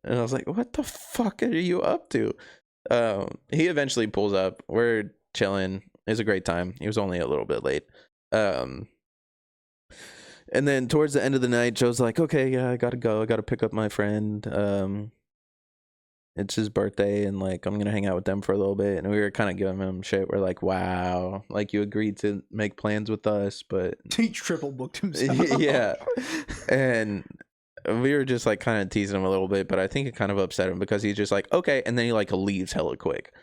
And I was like, what the fuck are you up to? He eventually pulls up. We're chilling. It's a great time. He was only a little bit late. And then towards the end of the night, Joe's like, okay, yeah, I gotta go. I gotta pick up my friend. It's his birthday, and like I'm gonna hang out with them for a little bit. And we were kind of giving him shit. We're like, wow, like you agreed to make plans with us, but he triple booked himself. Yeah. And we were just like kind of teasing him a little bit, but I think it kind of upset him because he's just like, okay, and then he like leaves hella quick.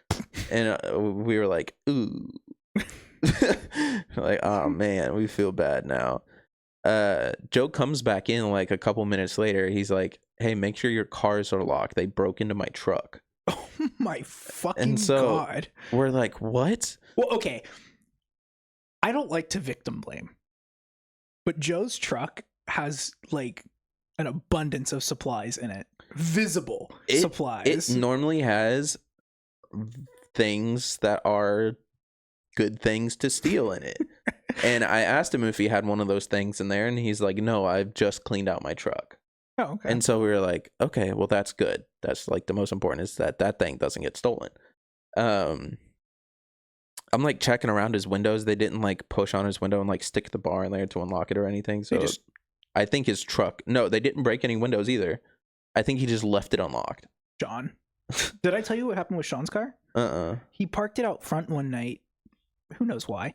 And we were like, ooh. Like, oh man, we feel bad now. Joe comes back in like a couple minutes later. He's like, hey, make sure your cars are locked. They broke into my truck. Oh my fucking God. We're like, what? Well, okay. I don't like to victim blame, but Joe's truck has like an abundance of supplies in it. Visible supplies. It normally has things that are good things to steal in it. And I asked him if he had one of those things in there, and he's like, no, I've just cleaned out my truck. Oh, okay. And so we were like, okay, well, that's good. That's like the most important, is that thing doesn't get stolen. I'm like checking around his windows. They didn't like push on his window and like stick the bar in there to unlock it or anything. So I think his truck, no, they didn't break any windows either. I think he just left it unlocked. Sean, did I tell you what happened with Sean's car? He parked it out front one night. Who knows why?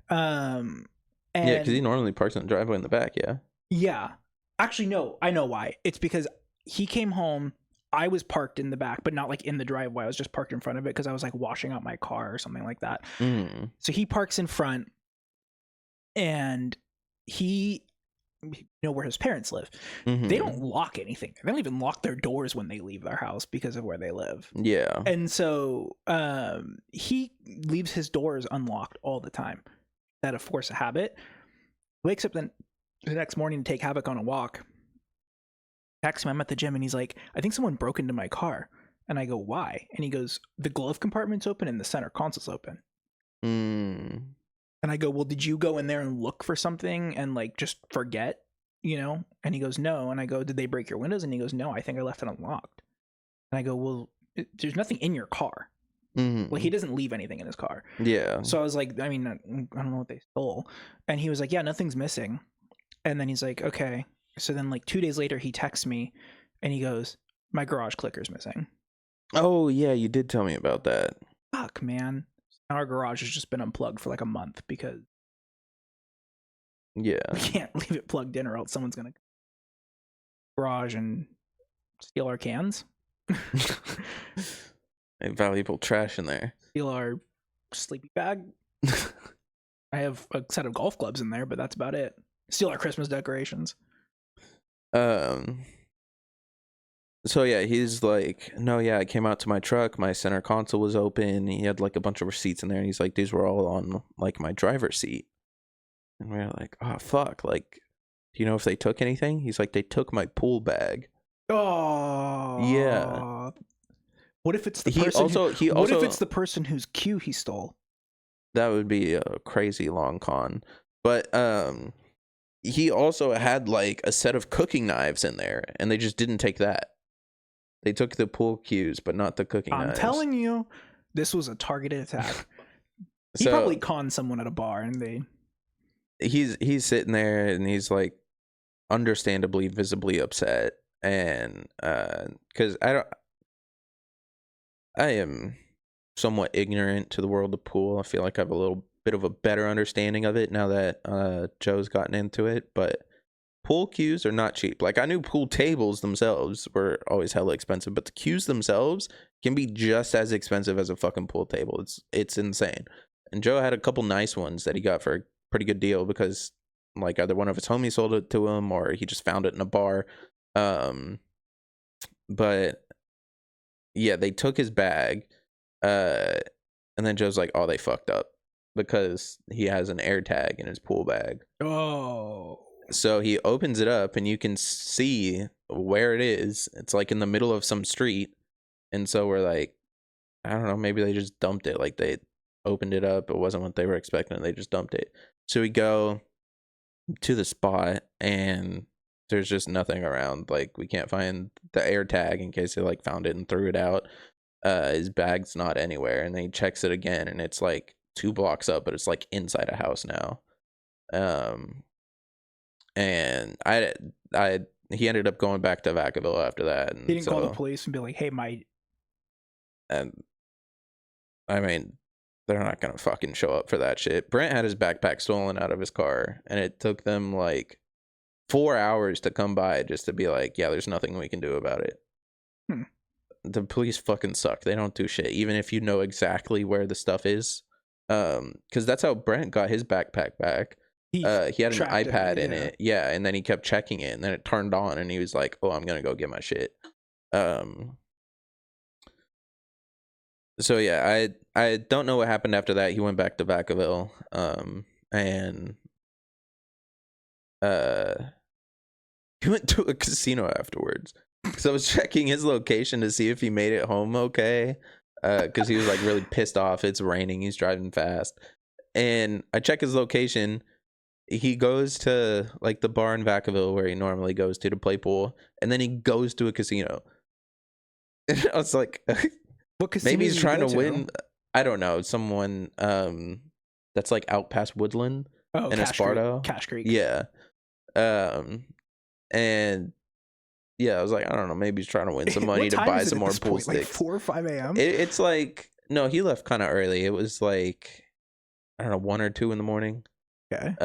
And yeah, because he normally parks in the driveway in the back. Yeah. Actually, no, I know why. It's because he came home. I was parked in the back, but not like in the driveway. I was just parked in front of it because I was like washing out my car or something like that. So he parks in front, and he, where his parents live. They don't lock anything. They don't even lock their doors when they leave their house because of where they live. Yeah. And so he leaves his doors unlocked all the time. That a force of habit. Wakes up then the next morning to take Havoc on a walk. Texts him, I'm at the gym, and he's like, I think someone broke into my car. And I go, why? And he goes, the glove compartment's open and the center console's open. And I go, well, did you go in there and look for something and like just forget, And he goes, no. And I go, did they break your windows? And he goes, no, I think I left it unlocked. And I go, well, there's nothing in your car. Like, he doesn't leave anything in his car. Yeah. So I was like, I mean, I don't know what they stole. And he was like, yeah, nothing's missing. And then he's like, okay. So then like 2 days later, he texts me and he goes, my garage clicker's missing. Oh, yeah, you did tell me about that. Fuck, man. Our garage has just been unplugged for like a month because we can't leave it plugged in or else someone's going to garage and steal our cans. Valuable trash in there. Steal our sleeping bag. I have a set of golf clubs in there, but that's about it. Steal our Christmas decorations. So yeah, he's like, no, yeah, I came out to my truck, my center console was open, he had like a bunch of receipts in there, and he's like, these were all on like my driver's seat. And we were like, oh fuck, like, do you know if they took anything? He's like, they took my pool bag. Oh yeah. What if it's the person? What if it's the person whose cue he stole? That would be a crazy long con. But he also had like a set of cooking knives in there, and they just didn't take that. They took the pool cues, but not the cooking knives. I'm telling you, this was a targeted attack. He probably conned someone at a bar, and he's sitting there, and he's like, understandably, visibly upset, and because I am somewhat ignorant to the world of pool. I feel like I have a little bit of a better understanding of it now that Joe's gotten into it, but pool cues are not cheap. Like, I knew pool tables themselves were always hella expensive, but the cues themselves can be just as expensive as a fucking pool table. It's insane. And Joe had a couple nice ones that he got for a pretty good deal because like either one of his homies sold it to him or he just found it in a bar. But yeah, they took his bag, and then Joe's like, oh, they fucked up because he has an air tag in his pool bag. Oh. So he opens it up and you can see where it is. It's like in the middle of some street. And so we're like, I don't know, maybe they just dumped it. Like, they opened it up. It wasn't what they were expecting. They just dumped it. So we go to the spot and there's just nothing around. Like, we can't find the air tag in case they like found it and threw it out. His bag's not anywhere. And then he checks it again and it's like 2 blocks up, but it's like inside a house now. And he ended up going back to Vacaville after that. And he didn't call the police and be like, hey, and I mean, they're not gonna fucking show up for that shit. Brent had his backpack stolen out of his car, and it took them like 4 hours to come by just to be like, yeah, there's nothing we can do about it. The police fucking suck. They don't do shit, even if you know exactly where the stuff is. Because that's how Brent got his backpack back. He had an iPad in it, yeah, and then he kept checking it, and then it turned on, and he was like, "Oh, I'm gonna go get my shit." So yeah, I don't know what happened after that. He went back to Vacaville, and he went to a casino afterwards. So I was checking his location to see if he made it home okay, because he was like really pissed off. It's raining. He's driving fast, and I check his location. He goes to like the bar in Vacaville where he normally goes to play pool, and then he goes to a casino. And I was like, what casino? Maybe he's trying to win. I don't know. Someone that's like out past Woodland and Esparto. Cash Creek. Yeah. And yeah, I was like, I don't know. Maybe he's trying to win some money to buy some more pool sticks. Like 4 or 5 a.m. It's like, no, he left kind of early. It was like, I don't know, 1 or 2 in the morning. Okay.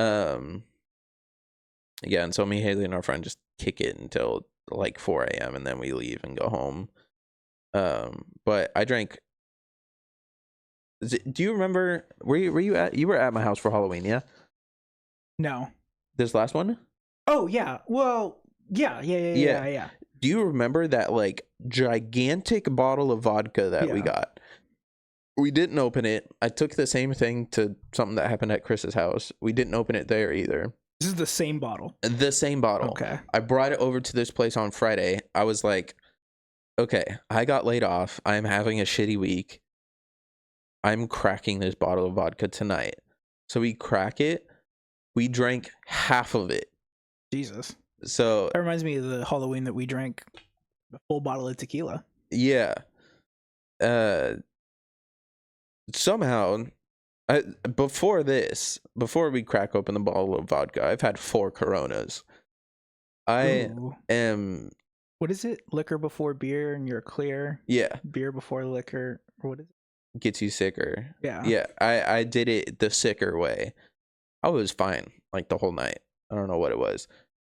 Yeah, and so me, Haley, and our friend just kick it until like 4 a.m. and then we leave and go home. But I drank. Do you remember? Were you at my house for Halloween? Yeah. No. This last one? Oh yeah. Well, yeah. Do you remember that like gigantic bottle of vodka that we got? We didn't open it. I took the same thing to something that happened at Chris's house. We didn't open it there either. This is the same bottle. The same bottle. Okay. I brought it over to this place on Friday. I was like, okay, I got laid off. I'm having a shitty week. I'm cracking this bottle of vodka tonight. So we crack it. We drank half of it. Jesus. So that reminds me of the Halloween that we drank a full bottle of tequila. Yeah. somehow, before we crack open the bottle of vodka, I've had 4 Coronas. I Ooh. am. What is it? Liquor before beer, and you're clear. Yeah. Beer before liquor. What is it? Gets you sicker. Yeah. Yeah. I did it the sicker way. I was fine like the whole night. I don't know what it was.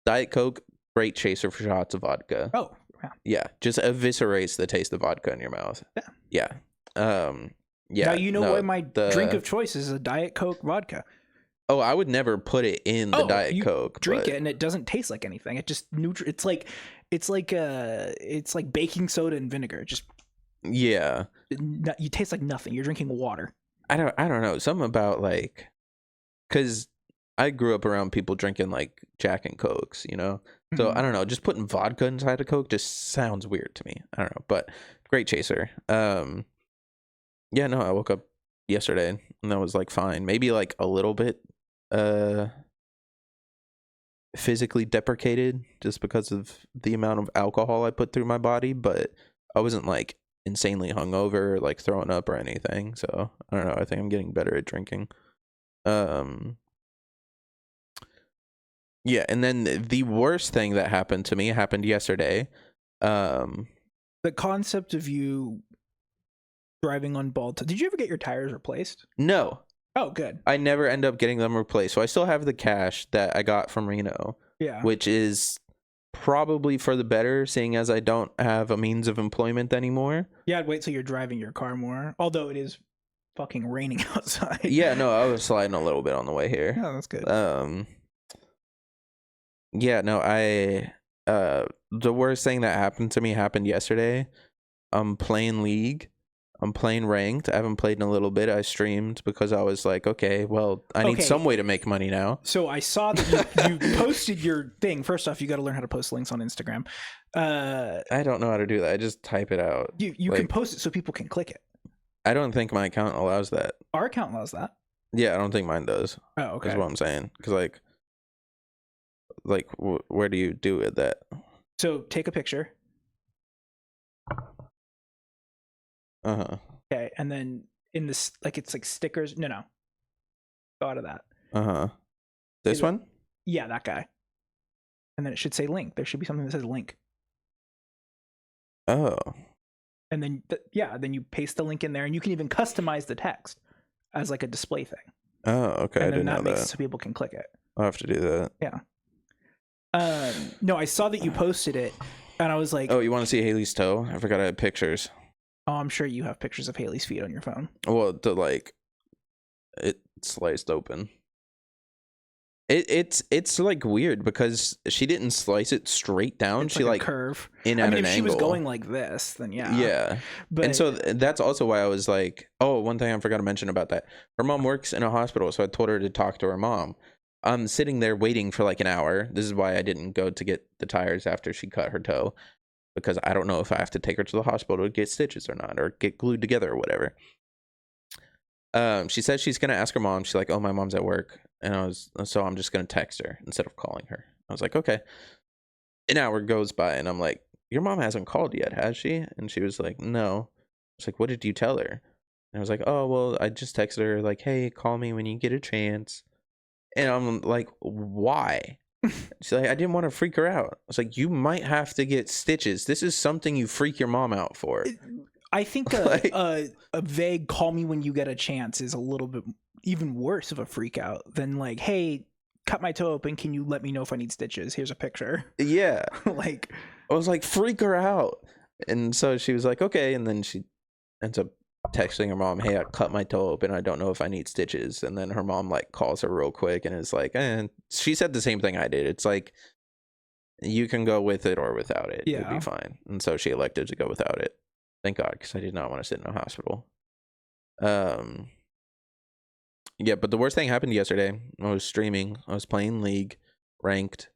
Diet Coke, great chaser for shots of vodka. Oh. Yeah. Yeah. Just eviscerates the taste of vodka in your mouth. Yeah. Yeah. Yeah. Now you know why my drink of choice is a Diet Coke vodka. Oh, I would never put it in the Diet Coke. Drink it and it doesn't taste like anything. It just it's like baking soda and vinegar. Just yeah. You taste like nothing. You're drinking water. I don't know. Something about like, because I grew up around people drinking like Jack and Cokes, you know? So I don't know, just putting vodka inside a Coke just sounds weird to me. I don't know, but great chaser. Yeah, no, I woke up yesterday and that was like fine. Maybe like a little bit physically deprecated just because of the amount of alcohol I put through my body, but I wasn't like insanely hungover or like throwing up or anything. So I don't know. I think I'm getting better at drinking. Yeah, and then the worst thing that happened to me happened yesterday. The concept of you driving on bald. Did you ever get your tires replaced? No. Oh, good. I never end up getting them replaced. So I still have the cash that I got from Reno. Yeah. Which is probably for the better, seeing as I don't have a means of employment anymore. Yeah, I'd wait till you're driving your car more. Although it is fucking raining outside. Yeah, no, I was sliding a little bit on the way here. Oh, that's good. Yeah, no, the worst thing that happened to me happened yesterday. I'm playing League. I'm playing ranked. I haven't played in a little bit. I streamed because I was like, okay, well, I need some way to make money now. So I saw that you posted your thing. First off, you got to learn how to post links on Instagram. I don't know how to do that. I just type it out. You can post it so people can click it. I don't think my account allows that. Our account allows that. Yeah, I don't think mine does. Oh, okay. That's what I'm saying. Because where do you do it that? So take a picture. Okay, and then in this, like, it's like stickers. No. Go out of that. This one? Yeah, that guy. And then it should say link. There should be something that says link. Oh. And then then you paste the link in there, and you can even customize the text as like a display thing. Oh, okay. And I didn't know that. So people can click it. I'll have to do that. Yeah. No, I saw that you posted it, and I was like, oh, you want to see Haley's toe? I forgot I had pictures. Oh, I'm sure you have pictures of Haley's feet on your phone. Well, it sliced open. It's like weird because she didn't slice it straight down. It's she like curve in at an angle. If she was going like this, then yeah. Yeah. But and so that's also why I was like, oh, one thing I forgot to mention about that. Her mom works in a hospital, so I told her to talk to her mom. I'm sitting there waiting for like an hour. This is why I didn't go to get the tires after she cut her toe, because I don't know if I have to take her to the hospital to get stitches or not, or get glued together or whatever. She says she's gonna ask her mom. She's like, oh, my mom's at work. And so I'm just gonna text her instead of calling her. I was like, okay. An hour goes by and I'm like, your mom hasn't called yet, has she? And she was like, no. I was like, what did you tell her? And I was like, oh, well, I just texted her like, hey, call me when you get a chance. And I'm like, why? She's like, I didn't want to freak her out. I was like, you might have to get stitches. This is something you freak your mom out for. I think a vague call me when you get a chance is a little bit even worse of a freak out than like, hey, cut my toe open. Can you let me know if I need stitches? Here's a picture. Yeah. Like, I was like, freak her out. And so she was like, okay. And then she ends up texting her mom, hey, I cut my toe open. I don't know if I need stitches. And then her mom like calls her real quick and is like, she said the same thing I did. It's like, you can go with it or without it. Yeah. It'd be fine. And so she elected to go without it. Thank God, because I did not want to sit in a hospital. Yeah, but the worst thing happened yesterday. I was streaming. I was playing League, ranked,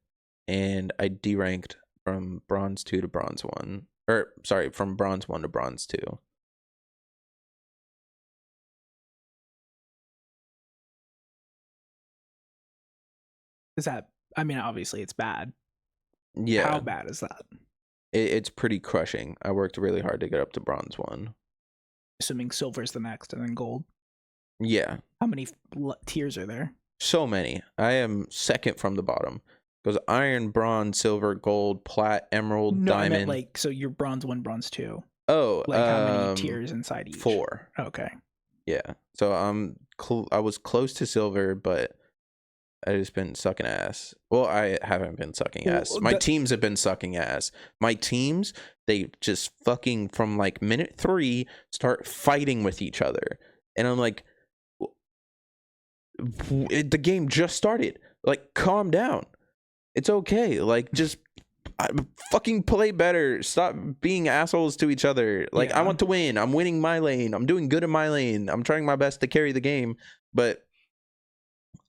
and I deranked from bronze 2 to bronze 1. Or, sorry, from bronze 1 to bronze 2. Is that, I mean, obviously it's bad. Yeah. How bad is that? It's pretty crushing. I worked really hard to get up to bronze 1. assuming silver's the next and then gold. Yeah. How many tiers are there? So many. I am second from the bottom. Goes iron, bronze, silver, gold, plat, emerald, No, diamond. I meant like, so you're bronze 1, bronze 2. Oh, like how many tiers inside each? 4. Okay. Yeah. So I was close to silver, but I just been sucking ass. Well, I haven't been sucking ass. My teams have been sucking ass. My teams, they just fucking from like minute 3 start fighting with each other, and I'm like, the game just started. Like, calm down. It's okay. Like, just fucking play better. Stop being assholes to each other. Like, I want to win. I'm winning my lane. I'm doing good in my lane. I'm trying my best to carry the game. But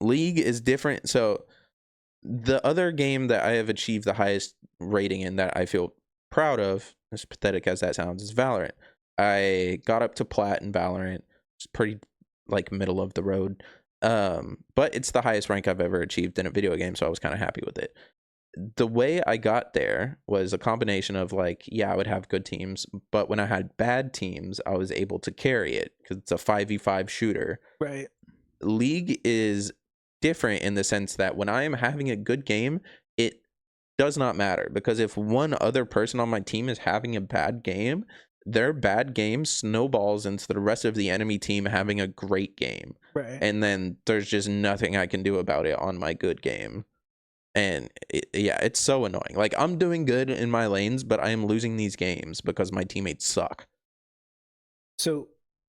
League is different. So the other game that I have achieved the highest rating in that I feel proud of, as pathetic as that sounds, is Valorant. I got up to plat in Valorant. It's pretty like middle of the road. But it's the highest rank I've ever achieved in a video game, so I was kind of happy with it. The way I got there was a combination of like, yeah, I would have good teams, but when I had bad teams, I was able to carry it because it's a 5v5 shooter. Right. League is different in the sense that when I am having a good game, it does not matter, because if one other person on my team is having a bad game, their bad game snowballs into the rest of the enemy team having a great game. Right. And then there's just nothing I can do about it on my good game. And it's so annoying. Like, I'm doing good in my lanes, but I am losing these games because my teammates suck. So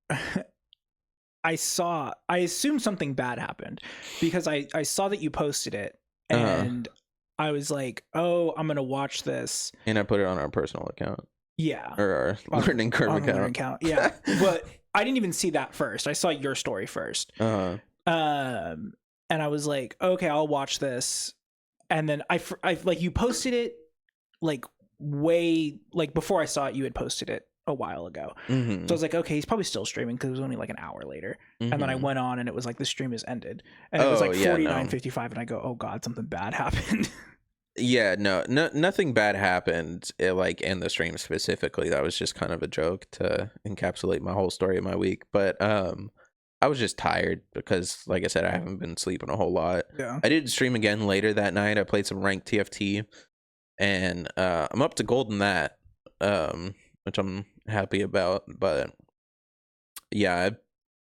I assumed something bad happened because I saw that you posted it, and I was like, oh, I'm going to watch this. And I put it on our personal account. Yeah. Or our Learning Curve account. Yeah. But I didn't even see that first. I saw your story first. And I was like, okay, I'll watch this. And then I like, you posted it like way, like before I saw it, you had posted it a while ago. Mm-hmm. So I was like, okay, he's probably still streaming because it was only like an hour later. Mm-hmm. And then I went on and it was like, the stream has ended. And it was like 49:55. And I go, oh God, something bad happened. Yeah, no, nothing bad happened, like in the stream specifically. That was just kind of a joke to encapsulate my whole story of my week. But I was just tired because, like I said, I haven't been sleeping a whole lot. Yeah. I did stream again later that night. I played some ranked TFT, and I'm up to gold in that, which I'm happy about. But yeah, I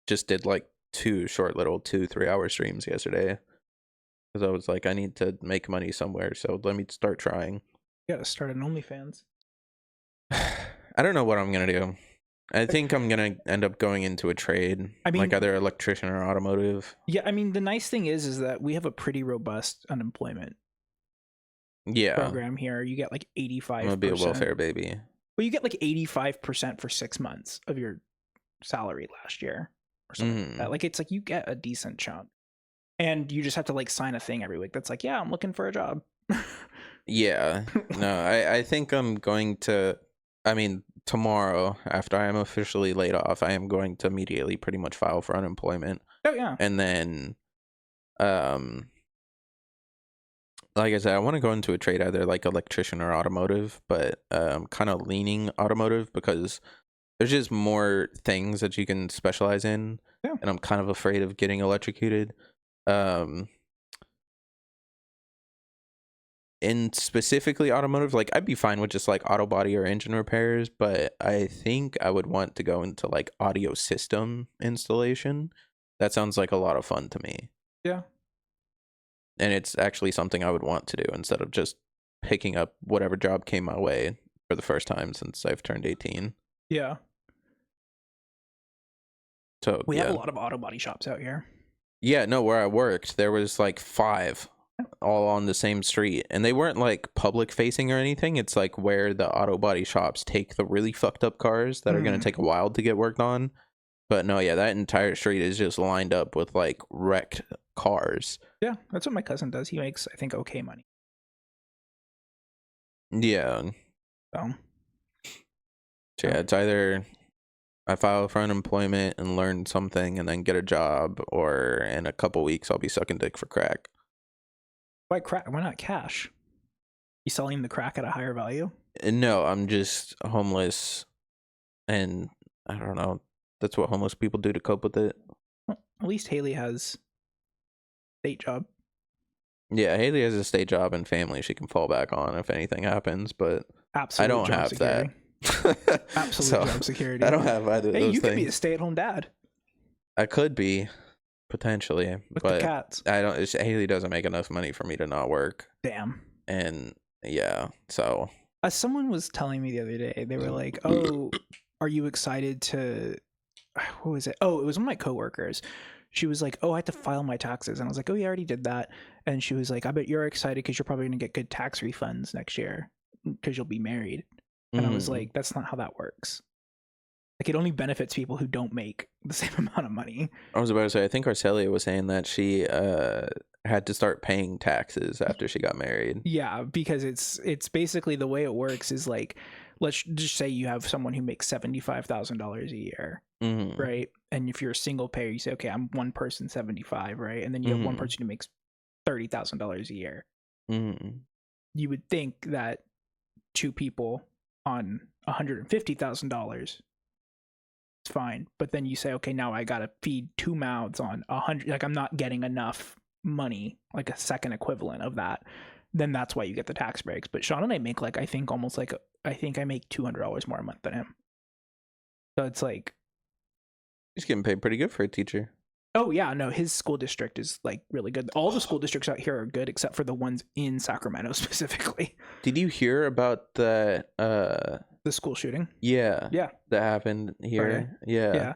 just did like 2 short little 2-3 hour streams yesterday. Because I was like, I need to make money somewhere, so let me start trying. You gotta start an OnlyFans. I don't know what I'm gonna do. I think I'm gonna end up going into a trade, like either electrician or automotive. Yeah, I mean, the nice thing is that we have a pretty robust unemployment program here. You get like 85%. I'm gonna be a welfare baby. Well, you get like 85% for 6 months of your salary last year or something like that. Like, it's like you get a decent chunk. And you just have to like sign a thing every week that's like, yeah, I'm looking for a job. Yeah. No, I think I'm going to, tomorrow, after I am officially laid off, I am going to immediately pretty much file for unemployment. Oh, yeah. And then, like I said, I want to go into a trade either like electrician or automotive, but kind of leaning automotive because there's just more things that you can specialize in. Yeah. And I'm kind of afraid of getting electrocuted. In specifically automotive, like I'd be fine with just like auto body or engine repairs, but I think I would want to go into like audio system installation. That sounds like a lot of fun to me. Yeah. And it's actually something I would want to do instead of just picking up whatever job came my way for the first time since I've turned 18. Yeah. So we have a lot of auto body shops out here. Yeah, no, where I worked, there was like 5 all on the same street. And they weren't like public facing or anything. It's like where the auto body shops take the really fucked up cars that are going to take a while to get worked on. But no, yeah, that entire street is just lined up with like wrecked cars. Yeah, that's what my cousin does. He makes, I think, okay money. Yeah. So yeah, it's either I file for unemployment and learn something and then get a job, or in a couple weeks I'll be sucking dick for crack. Why crack? Why not cash? You selling the crack at a higher value? No, I'm just homeless and I don't know, That's what homeless people do to cope with it. Well, at least Haley has a state job. Yeah, Haley has a state job and family she can fall back on if anything happens, but Absolute I don't job have security. that. Absolute job security. I don't have either of those you things. could be a stay-at-home dad. I could be, potentially, with but the cats. I don't. Haley doesn't make enough money for me to not work. Damn. And yeah, so. Someone was telling me the other day, they were like, "Oh, are you excited to?" What was it? Oh, it was one of my coworkers. She was like, "Oh, I had to file my taxes," and I was like, "Oh, yeah, I already did that." And she was like, "I bet you're excited because you're probably gonna get good tax refunds next year because you'll be married." And I was like, "That's not how that works. Like, it only benefits people who don't make the same amount of money." I was about to say, I think Arcelia was saying that she had to start paying taxes after she got married. Yeah, because it's basically the way it works is like, let's just say you have someone who makes $75,000 a year, right? And if you're a single payer, you say, okay, I'm one person, 75, right? And then you have one person who makes $30,000 a year. You would think that two people on $150,000, it's fine. But then you say, okay, now I gotta feed two mouths on 100. Like, I'm not getting enough money, like a second equivalent of that. Then that's why you get the tax breaks. But Sean and I make like, I think I make $200 more a month than him. So it's like, he's getting paid pretty good for a teacher. Oh yeah, no, his school district is like really good. All the school districts out here are good except for the ones in Sacramento specifically. Did you hear about the school shooting? Yeah. That happened here. Yeah.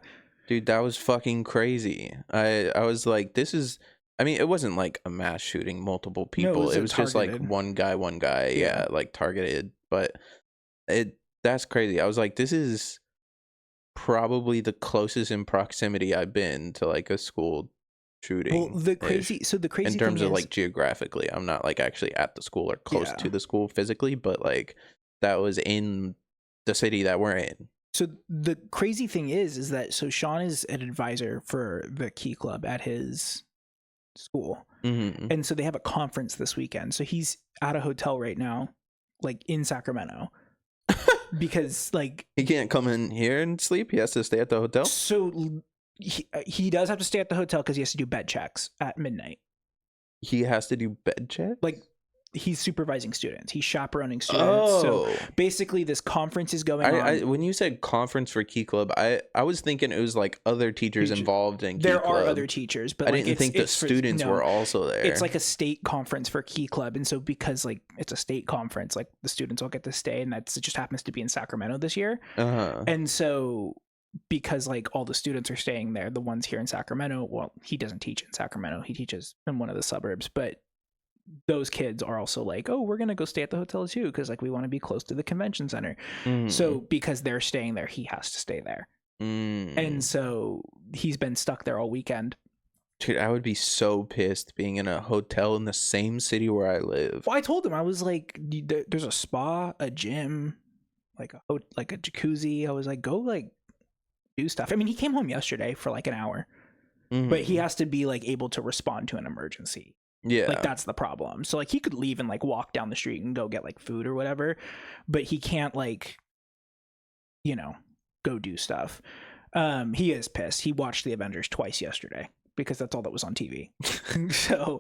Dude, that was fucking crazy. I was like, this is, I mean, it wasn't like a mass shooting, multiple people. No, it was just like one guy, yeah, like targeted. But that's crazy. I was like, this is probably the closest in proximity I've been to like a school shooting. Well, the crazy in terms of like geographically, I'm not like actually at the school or close to the school physically, but like that was in the city that we're in. So the crazy thing is that so Sean is an advisor for the Key Club at his school, and so they have a conference this weekend. So he's at a hotel right now, like in Sacramento. Because like he can't come in here and sleep. He has to stay at the hotel. So he does have to stay at the hotel because he has to do bed checks at midnight. He has to do bed checks? Like he's supervising students. He's chaperoning students. So basically this conference is going on. When you said conference for Key Club, I was thinking it was like other teachers involved in Key Club. There are other teachers, but I didn't think the students were also there. It's like a state conference for Key Club. And so because like it's a state conference, like the students all get to stay, and it just happens to be in Sacramento this year. And so because like all the students are staying there, the ones here in Sacramento, well, he doesn't teach in Sacramento. He teaches in one of the suburbs, but those kids are also like, oh, we're gonna go stay at the hotel too because like we want to be close to the convention center. So because they're staying there, he has to stay there. And so he's been stuck there all weekend. Dude, I would be so pissed being in a hotel in the same city where I live. Well, I told him, I was like, there's a spa, a gym, like a jacuzzi. I was like, go like do stuff. I mean, he came home yesterday for like an hour, but he has to be like able to respond to an emergency. Yeah, like that's the problem. So like he could leave and like walk down the street and go get like food or whatever, but he can't like, you know, go do stuff. He is pissed. He watched the Avengers twice yesterday because that's all that was on TV. So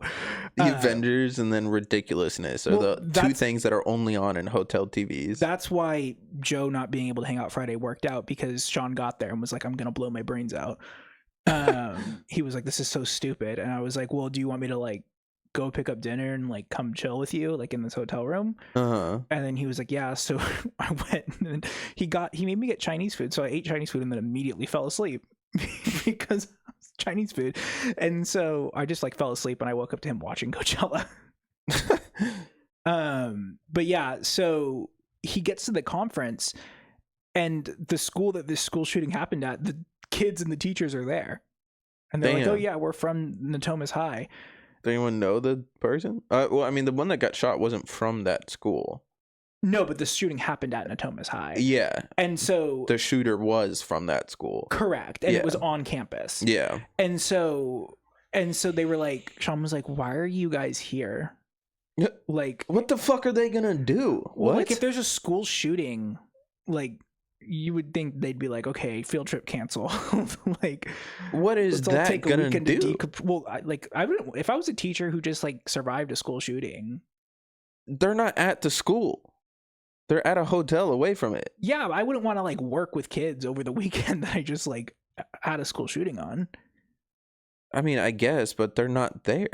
the Avengers and then ridiculousness are the two things that are only on in hotel TVs. That's why Joe not being able to hang out Friday worked out, because Sean got there and was like, I'm gonna blow my brains out. He was like, this is so stupid. And I was like, well, do you want me to like go pick up dinner and like come chill with you like in this hotel room? And then he was like, yeah. So I went and he made me get Chinese food. So I ate Chinese food and then immediately fell asleep because Chinese food. And so I just like fell asleep and I woke up to him watching Coachella. But yeah, so he gets to the conference and the school that this school shooting happened at, the kids and the teachers are there. And they're like, oh yeah, we're from Natomas High. Does anyone know the person? Well, I mean, the one that got shot wasn't from that school. No, but the shooting happened at Natomas High. Yeah. And so the shooter was from that school. Correct. And it was on campus. Yeah. And so they were like, Sean was like, why are you guys here? Like, what the fuck are they gonna do? Well, like if there's a school shooting, like you would think they'd be like, okay, field trip cancel. Like, what is that gonna do? Well, I wouldn't, if I was a teacher who just like survived a school shooting. They're not at the school. They're at a hotel away from it. Yeah, I wouldn't want to like work with kids over the weekend that I just like had a school shooting on. I mean, I guess, but they're not there.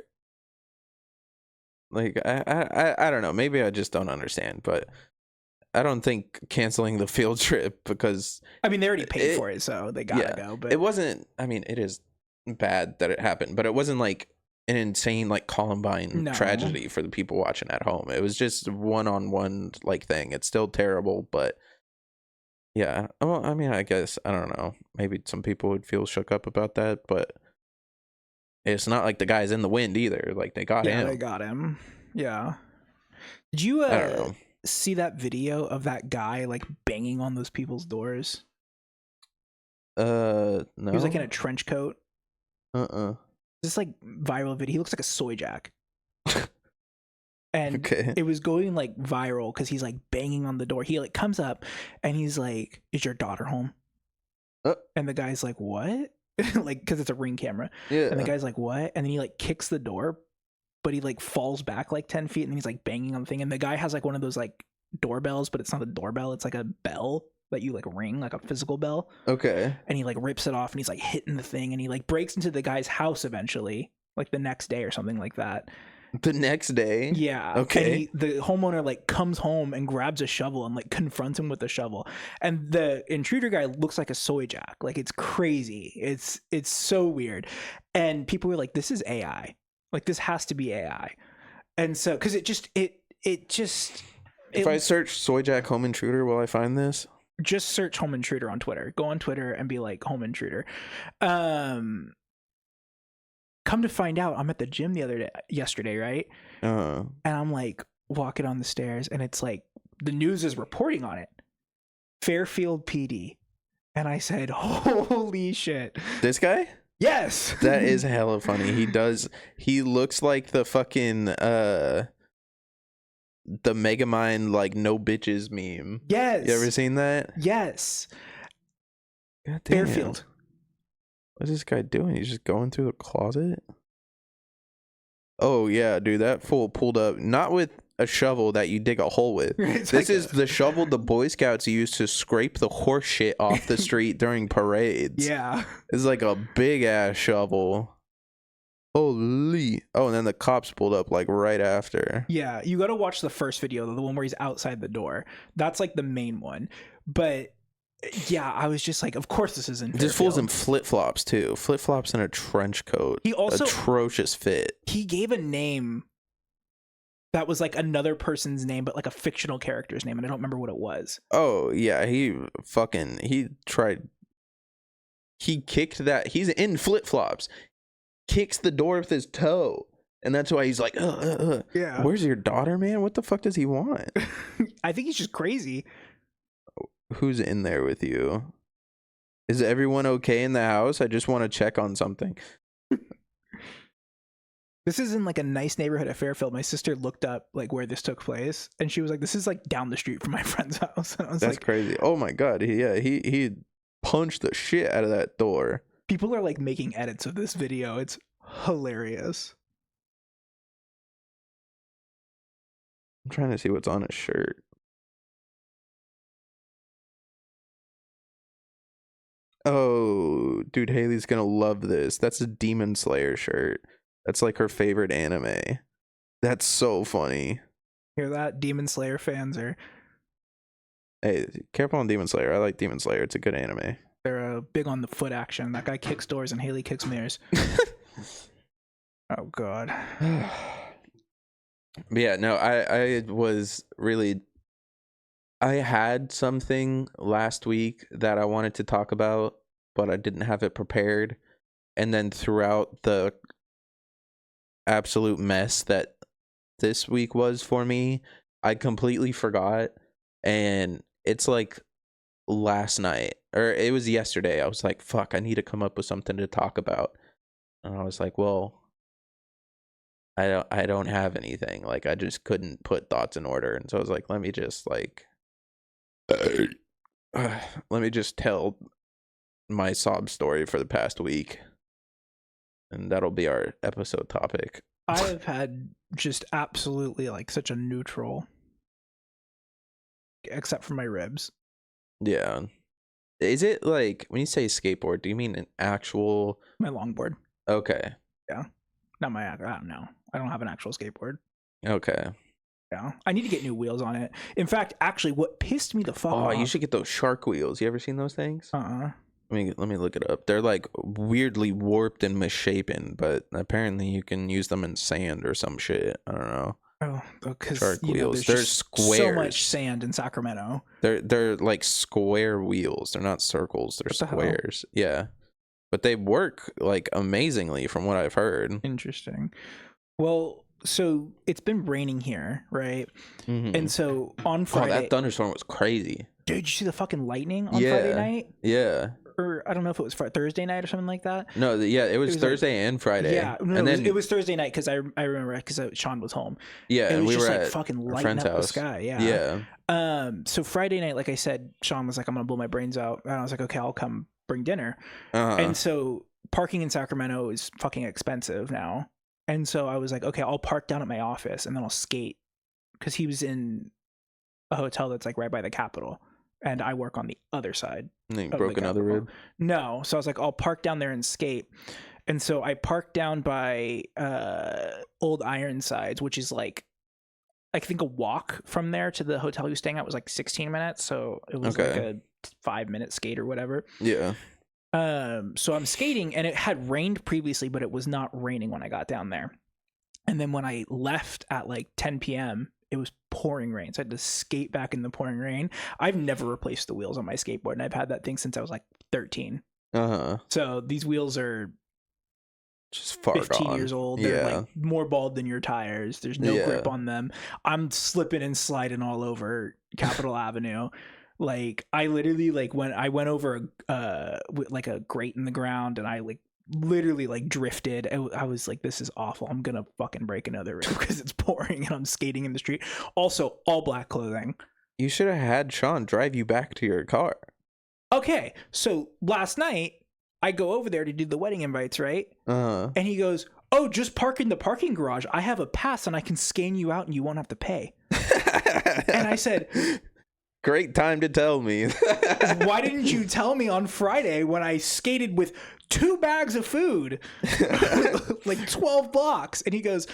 Like, I don't know. Maybe I just don't understand, but I don't think canceling the field trip because... I mean, they already paid for it, so they gotta go. But it wasn't... I mean, it is bad that it happened, but it wasn't like an insane like Columbine tragedy for the people watching at home. It was just one-on-one like thing. It's still terrible, but yeah. Well, I mean, I guess, I don't know. Maybe some people would feel shook up about that, but it's not like the guy's in the wind either. Like, they got him. Yeah, they got him. Yeah. Did you I don't know. See that video of that guy like banging on those people's doors? No. He was like in a trench coat. This like viral video. He looks like a soy jack. And it was going like viral because he's like banging on the door. He like comes up and he's like, "Is your daughter home?" And the guy's like, "What?" Like, because it's a Ring camera. Yeah. And the guy's like, "What?" And then he like kicks the door, but he like falls back like 10 feet and then he's like banging on the thing. And the guy has like one of those like doorbells, but it's not a doorbell. It's like a bell that you like ring, like a physical bell. Okay. And he like rips it off and he's like hitting the thing and he like breaks into the guy's house eventually, like the next day or something like that. The next day? Yeah. Okay. And the homeowner like comes home and grabs a shovel and like confronts him with the shovel. And the intruder guy looks like a soy jack. Like, it's crazy. It's so weird. And people were like, this is AI. Like, this has to be AI. And so, because if I search soy jack home intruder, will I find this? Just search home intruder on Twitter. Go on Twitter and be like home intruder. Come to find out, I'm at the gym yesterday, right? And I'm like walking on the stairs and it's like the news is reporting on it. Fairfield PD. And I said, holy shit. This guy? Yes. That is hella funny. He looks like the fucking the Megamind like no bitches meme. Yes. You ever seen that? Yes. God damn. Fairfield. What's this guy doing? He's just going through the closet? Oh yeah, dude, that fool pulled up not with a shovel that you dig a hole with. This is the shovel the Boy Scouts use to scrape the horse shit off the street during parades. Yeah. It's like a big ass shovel. Holy. Oh, and then the cops pulled up like right after. Yeah, you got to watch the first video, the one where he's outside the door. That's like the main one. But yeah, I was just like, of course this isn't. This fool's in flip-flops too. Flip-flops and a trench coat. He also atrocious fit. He gave a name that was like another person's name, but like a fictional character's name, and I don't remember what it was. Oh yeah, he kicked that. He's in flip-flops. Kicks the door with his toe, and that's why he's like, yeah. Where's your daughter, man? What the fuck does he want? I think he's just crazy. Who's in there with you? Is everyone okay in the house? I just want to check on something. This is in like a nice neighborhood at Fairfield. My sister looked up like where this took place, and she was like, "This is like down the street from my friend's house." And I was That's like, crazy. Oh my god, he punched the shit out of that door. People are like making edits of this video. It's hilarious. I'm trying to see what's on his shirt. Oh, dude, Haley's gonna love this. That's a Demon Slayer shirt. That's like her favorite anime. That's so funny. Hear that? Demon Slayer fans are... Hey, careful on Demon Slayer. I like Demon Slayer. It's a good anime. They're big on the foot action. That guy kicks doors and Haley kicks mirrors. Oh, God. But yeah, no, I was really... I had something last week that I wanted to talk about, but I didn't have it prepared. And then throughout the absolute mess that this week was for me, I completely forgot. And it's like last night, or it was yesterday, I was like, fuck, I need to come up with something to talk about. And I was like, well, I don't have anything. Like, I just couldn't put thoughts in order. And so I was like, let me just like Let me just tell my sob story for the past week, and that'll be our episode topic. I have had just absolutely like such a neutral, except for my ribs. Yeah. Is it like, when you say skateboard, do you mean an actual... My longboard. Okay. Yeah. Not my, I don't know. I don't have an actual skateboard. Okay. Yeah. I need to get new wheels on it. In fact, actually, what pissed me the fuck off... Oh, you should get those shark wheels. You ever seen those things? Uh-uh. Let me look it up. They're like weirdly warped and misshapen, but apparently you can use them in sand or some shit. I don't know. Oh, because Shark wheels. They're squares. So much sand in Sacramento. They're like square wheels. They're not circles. They're squares. Yeah, but they work like amazingly from what I've heard. Interesting. Well, so it's been raining here, right? Mm-hmm. And so on Friday, that thunderstorm was crazy. Dude, did you see the fucking lightning on Friday night? Yeah. Or I don't know if it was Thursday night or something like that. No, it was Thursday and Friday. Yeah, no, and it was Thursday night because I remember because Sean was home. Yeah, and we were like at fucking our lighting friend's up house. The sky. Yeah. Yeah. So Friday night, like I said, Sean was like, "I'm gonna blow my brains out," and I was like, "Okay, I'll come bring dinner." And so parking in Sacramento is fucking expensive now, and so I was like, "Okay, I'll park down at my office and then I'll skate," because he was in a hotel that's like right by the Capitol. And I work on the other side. And then broke another rib? No. So I was like, I'll park down there and skate. And so I parked down by Old Ironsides, which is like, I think a walk from there to the hotel you're staying at was like 16 minutes. So it was like a 5-minute skate or whatever. Yeah. So I'm skating, and it had rained previously, but it was not raining when I got down there. And then when I left at like 10 p.m., it was pouring rain, so I had to skate back in the pouring rain. I've never replaced the wheels on my skateboard, and I've had that thing since I was like 13. So these wheels are just far 15 gone. years old. They're like more bald than your tires. There's no grip on them. I'm slipping and sliding all over Capitol Avenue. Like I literally when I went over like a grate in the ground, and I like literally like drifted. I was like, this is awful. I'm gonna fucking break another rib because it's pouring and I'm skating in the street. Also, all black clothing. You should have had Sean drive you back to your car. Okay, so last night I go over there to do the wedding invites, right? And he goes, "Oh, just park in the parking garage. I have a pass and I can scan you out and you won't have to pay." And I said, great time to tell me. Why didn't you tell me on Friday when I skated with 2 bags of food, like 12 blocks? And he goes,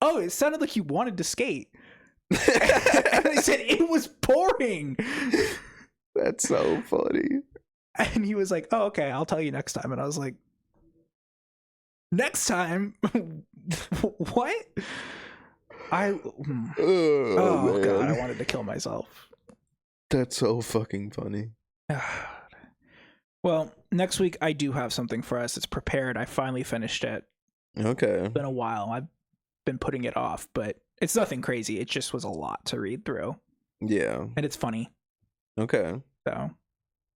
"Oh, it sounded like you wanted to skate." And I said, "It was pouring." That's so funny. And he was like, "Oh, okay, I'll tell you next time." And I was like, "Next time?" What? Oh God, I wanted to kill myself. That's so fucking funny. Well, next week I do have something for us. It's prepared. I finally finished it. Okay. It's been a while. I've been putting it off, but it's nothing crazy. It just was a lot to read through. Yeah. And it's funny. Okay. So.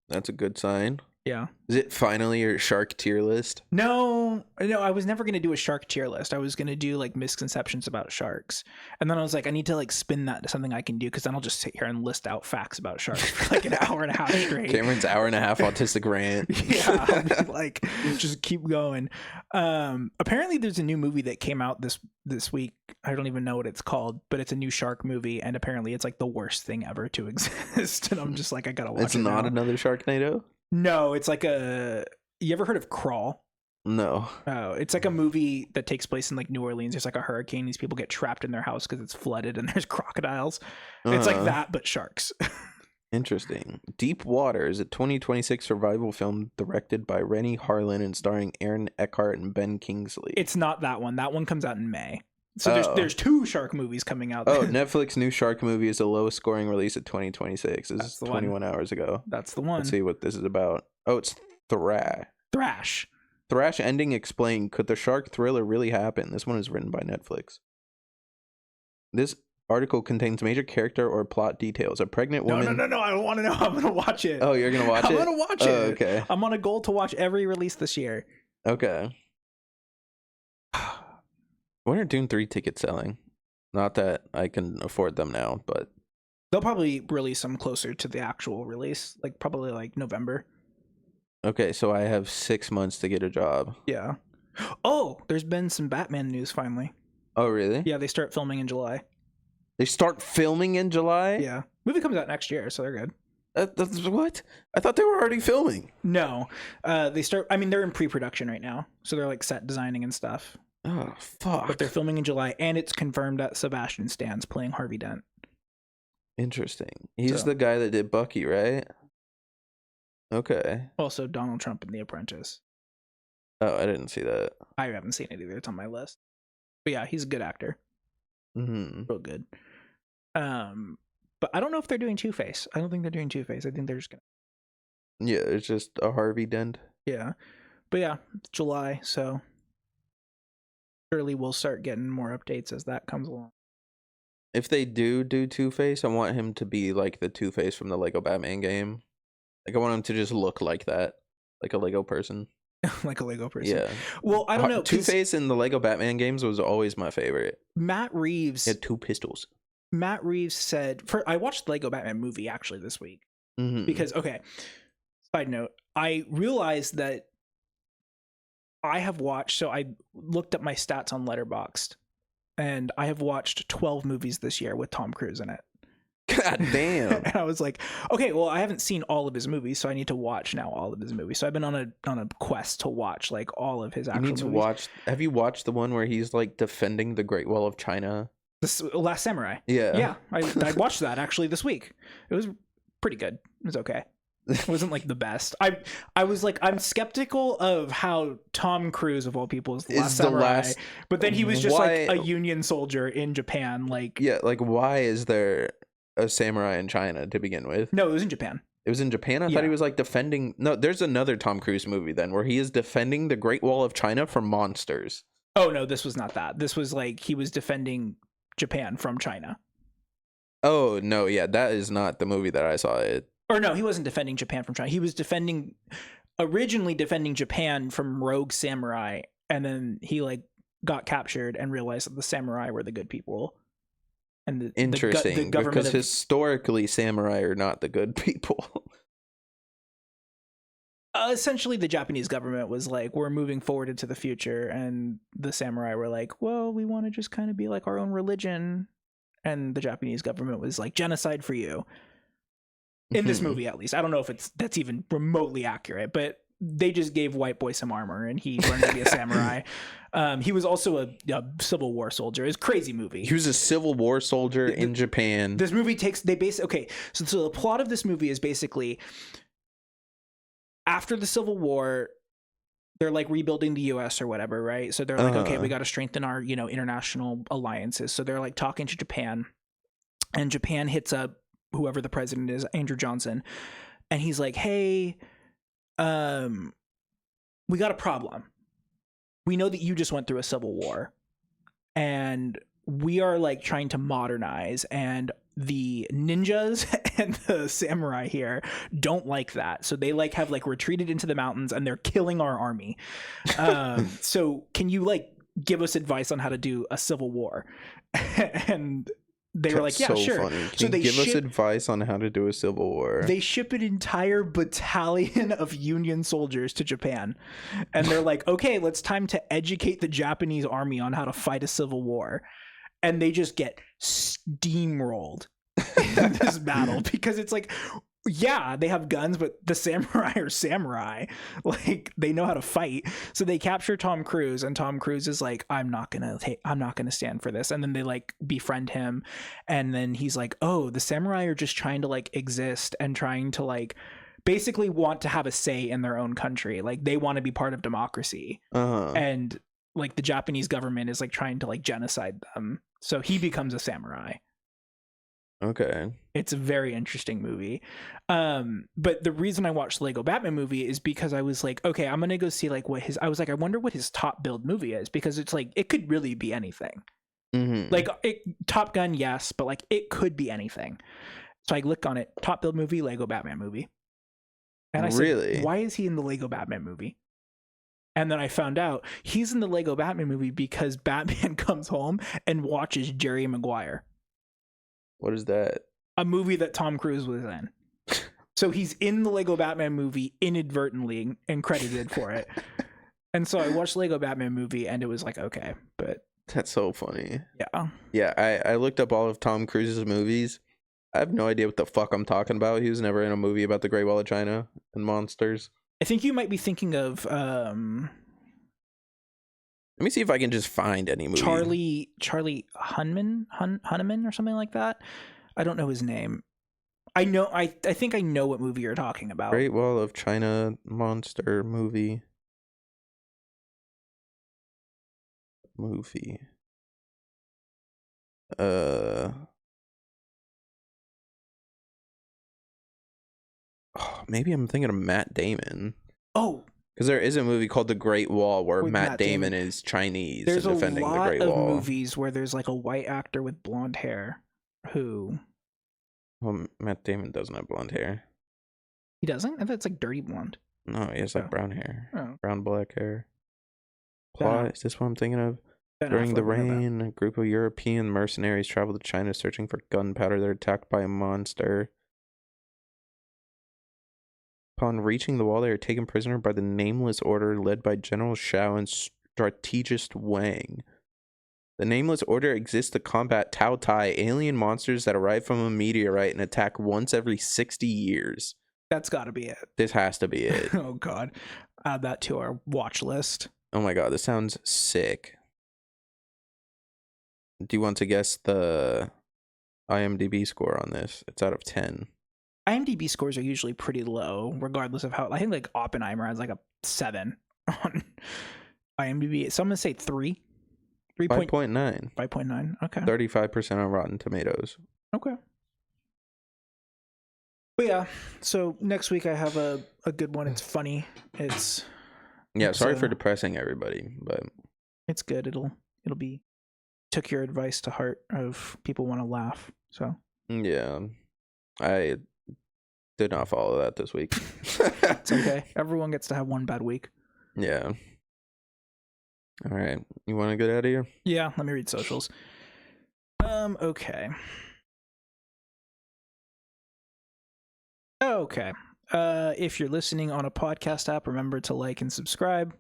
That's a good sign. Yeah. Is it finally your shark tier list? No, I was never going to do a shark tier list. I was going to do like misconceptions about sharks. And then I was like, I need to like spin that to something I can do, because then I'll just sit here and list out facts about sharks for like an hour and a half straight. Cameron's hour and a half autistic rant. Yeah. I'll be like, just keep going. Apparently there's a new movie that came out this week. I don't even know what it's called, but it's a new shark movie. And apparently it's like the worst thing ever to exist. And I'm just like, I got to watch it. It's not another Sharknado? No, it's like you ever heard of Crawl? No. Oh, it's like a movie that takes place in like New Orleans. There's like a hurricane. These people get trapped in their house because it's flooded, and there's crocodiles. It's like that, but sharks. Interesting. Deep Water is a 2026 survival film directed by Rennie Harlan and starring Aaron Eckhart and Ben Kingsley. It's not that one. That one comes out in May. So there's 2 shark movies coming out. Oh, Netflix new shark movie is the lowest scoring release of 2026. This is 21 hours ago. That's the one. Let's see what this is about. Oh, it's Thrash. Thrash ending explained. Could the shark thriller really happen? This one is written by Netflix. This article contains major character or plot details. A pregnant woman... No. I don't want to know. I'm going to watch it. Oh, you're going to watch it? I'm going to watch it. Okay. I'm on a goal to watch every release this year. Okay. When are Dune 3 tickets selling? Not that I can afford them now, but They'll probably release them closer to the actual release, like probably like November. Okay, so I have 6 months to get a job. Yeah. Oh, there's been some Batman news finally. Oh, really? Yeah, they start filming in July. They start filming in July? Yeah. Movie comes out next year, so they're good. That's what? I thought they were already filming. No. They start, I mean, they're in pre-production right now, so they're like set designing and stuff. Oh, fuck. But they're filming in July, and it's confirmed that Sebastian Stan's playing Harvey Dent. Interesting. He's the guy that did Bucky, right? Okay. Also, Donald Trump in The Apprentice. Oh, I didn't see that. I haven't seen it either. It's on my list. But yeah, he's a good actor. Mm-hmm. Real good. But I don't know if they're doing Two-Face. I don't think they're doing Two-Face. I think they're just gonna. Yeah, it's just a Harvey Dent. Yeah, but yeah, it's July, so surely we'll start getting more updates as that comes along. If they do Two-Face, I want him to be like the Two-Face from the Lego Batman game. Like, I want him to just look like that, like a Lego person. Like a Lego person. Yeah. Well, I don't know. Two-Face in the Lego Batman games was always my favorite. Matt Reeves. He had 2 pistols. Matt Reeves said, I watched the Lego Batman movie actually this week. Mm-hmm. Because, okay, side note, I realized that I have watched, so I looked up my stats on Letterboxd, and I have watched 12 movies this year with Tom Cruise in it. God damn. And I was like, okay, well, I haven't seen all of his movies, so I need to watch now all of his movies. So I've been on a quest to watch like all of his actual movies. Watch. Have you watched the one where he's like defending the Great Wall of China? The Last Samurai. Yeah. I watched that actually this week. It was pretty good. It was okay. It wasn't like the best. I was like, I'm skeptical of how Tom Cruise of all people is the last samurai, but then he was just like a Union soldier in Japan. Like, yeah, like why is there a samurai in China to begin with? No, it was in Japan. It was in Japan? I thought he was like defending. No, there's another Tom Cruise movie then where he is defending the Great Wall of China from monsters. Oh no, this was not that. This was like he was defending Japan from China. Oh no, yeah, that is not the movie that I saw. Or no, he wasn't defending Japan from China. He was originally defending Japan from rogue samurai, and then he like got captured and realized that the samurai were the good people. And Interesting, the government because historically samurai are not the good people. Essentially, the Japanese government was like, we're moving forward into the future, and the samurai were like, well, we want to just kind of be like our own religion, and the Japanese government was like, genocide for you. In this movie, at least. I don't know if that's even remotely accurate, but they just gave White Boy some armor and he learned to be a samurai. He was also a Civil War soldier. It's a crazy movie. He was a Civil War soldier in Japan. This movie so the plot of this movie is basically after the Civil War, they're like rebuilding the US or whatever, right? So they're like, okay, we got to strengthen our, international alliances. So they're like talking to Japan, and Japan hits up whoever the president is, Andrew Johnson, and he's like, hey, we got a problem. We know that you just went through a civil war, and we are like trying to modernize, and the ninjas and the samurai here don't like that, so they like have like retreated into the mountains and they're killing our army. So can you like give us advice on how to do a civil war? And they were like, yeah, sure. Funny. Can you give us advice on how to do a civil war? They ship an entire battalion of Union soldiers to Japan. And they're like, okay, it's time to educate the Japanese army on how to fight a civil war. And they just get steamrolled in this battle because it's like, yeah, they have guns, but the samurai are samurai. Like, they know how to fight. So they capture Tom Cruise, and Tom Cruise is like, I'm not gonna stand for this. And then they like befriend him, and then he's like, oh, the samurai are just trying to like exist and trying to like basically want to have a say in their own country. Like, they want to be part of democracy. And like the Japanese government is like trying to like genocide them. So he becomes a samurai. Okay. It's a very interesting movie. But the reason I watched the Lego Batman movie is because I was like, okay, I'm going to go see like I wonder what his top build movie is, because it's like, it could really be anything. Mm-hmm. Like Top Gun, yes, but like it could be anything. So I click on it, top build movie, Lego Batman movie. And I said, why is he in the Lego Batman movie? And then I found out he's in the Lego Batman movie because Batman comes home and watches Jerry Maguire. What is that? a movie that Tom Cruise was in. So he's in the Lego Batman movie inadvertently and credited for it. And so I watched Lego Batman movie and it was like, okay, but that's so funny. Yeah. Yeah, I looked up all of Tom Cruise's movies. I have no idea what the fuck I'm talking about. He was never in a movie about the Great Wall of China and monsters. I think you might be thinking of let me see if I can just find any movie. Charlie Hunnam or something like that. I don't know his name. I think I know what movie you're talking about. Great Wall of China monster movie. Maybe I'm thinking of Matt Damon. Oh, because there is a movie called The Great Wall where Matt Damon is Chinese and defending the Great Wall. There's a lot of movies where there's like a white actor with blonde hair who... Well, Matt Damon doesn't have blonde hair. He doesn't? I thought it's like dirty blonde. No, he has like brown hair. Oh. Brown, black hair. Plot, is this what I'm thinking of? During the rain, a group of European mercenaries travel to China searching for gunpowder. They're attacked by a monster. Upon reaching the wall, they are taken prisoner by the Nameless Order led by General Shao and strategist Wang. The Nameless Order exists to combat Tao Tai, alien monsters that arrive from a meteorite and attack once every 60 years. That's got to be it. This has to be it. Oh, God. Add that to our watch list. Oh, my God. This sounds sick. Do you want to guess the IMDb score on this? It's out of 10. IMDb scores are usually pretty low, regardless of how... I think like Oppenheimer has like a 7 on IMDb. So I'm going to say 3. 5.9. 5.9. Okay. 35% on Rotten Tomatoes. Okay. But yeah, so next week I have a good one. It's funny. Sorry for depressing everybody, but it's good. It'll be... Took your advice to heart of people want to laugh. So yeah, I did not follow that this week. It's okay. Everyone gets to have one bad week. Yeah. All right. You want to get out of here? Yeah. Let me read socials. Okay. Okay. If you're listening on a podcast app, remember to like and subscribe.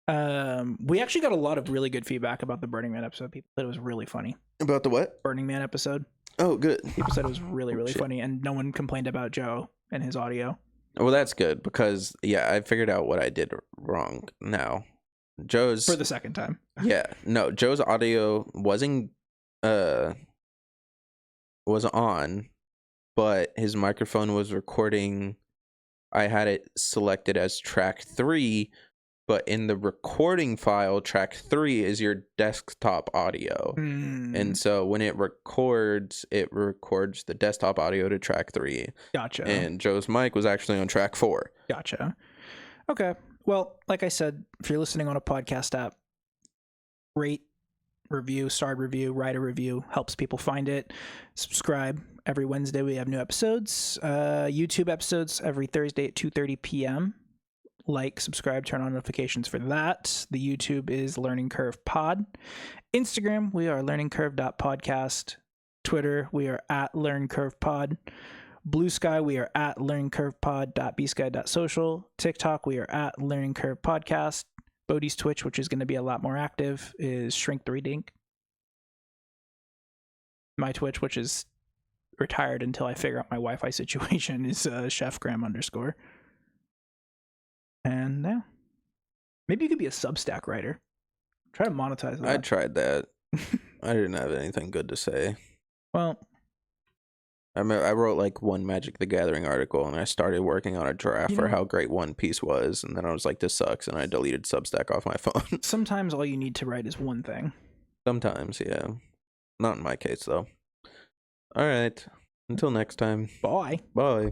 We actually got a lot of really good feedback about the Burning Man episode. People said it was really funny. About the what? Burning Man episode. Oh, good. People said it was really funny, and no one complained about Joe and his audio. Well, that's good because I figured out what I did wrong now. Joe's for the second time. Yeah, no, Joe's audio wasn't was on, but his microphone was recording. I had it selected as track 3. But in the recording file, track 3 is your desktop audio. And so when it records the desktop audio to track 3. Gotcha. And Joe's mic was actually on track 4. Gotcha. Okay. Well, like I said, if you're listening on a podcast app, rate, review, star review, write a review, helps people find it. Subscribe. Every Wednesday we have new episodes. YouTube episodes every Thursday at 2:30 p.m. Like, subscribe, turn on notifications for that. The YouTube is Learning Curve Pod. Instagram, we are learningcurve.podcast. Twitter, we are at learningcurvepod. Bluesky, we are at learningcurvepod.bsky.social. TikTok, we are at learningcurvepodcast. Bodhi's Twitch, which is going to be a lot more active, is Shrink3Dink. My Twitch, which is retired until I figure out my Wi-Fi situation, is chefgram_. And now, maybe you could be a Substack writer. Try to monetize that. I tried that. I didn't have anything good to say. Well, I wrote like one Magic the Gathering article, and I started working on a draft for how great One Piece was, and then I was like, this sucks, and I deleted Substack off my phone. Sometimes all you need to write is one thing. Sometimes, yeah. Not in my case, though. All right. Until next time. Bye. Bye.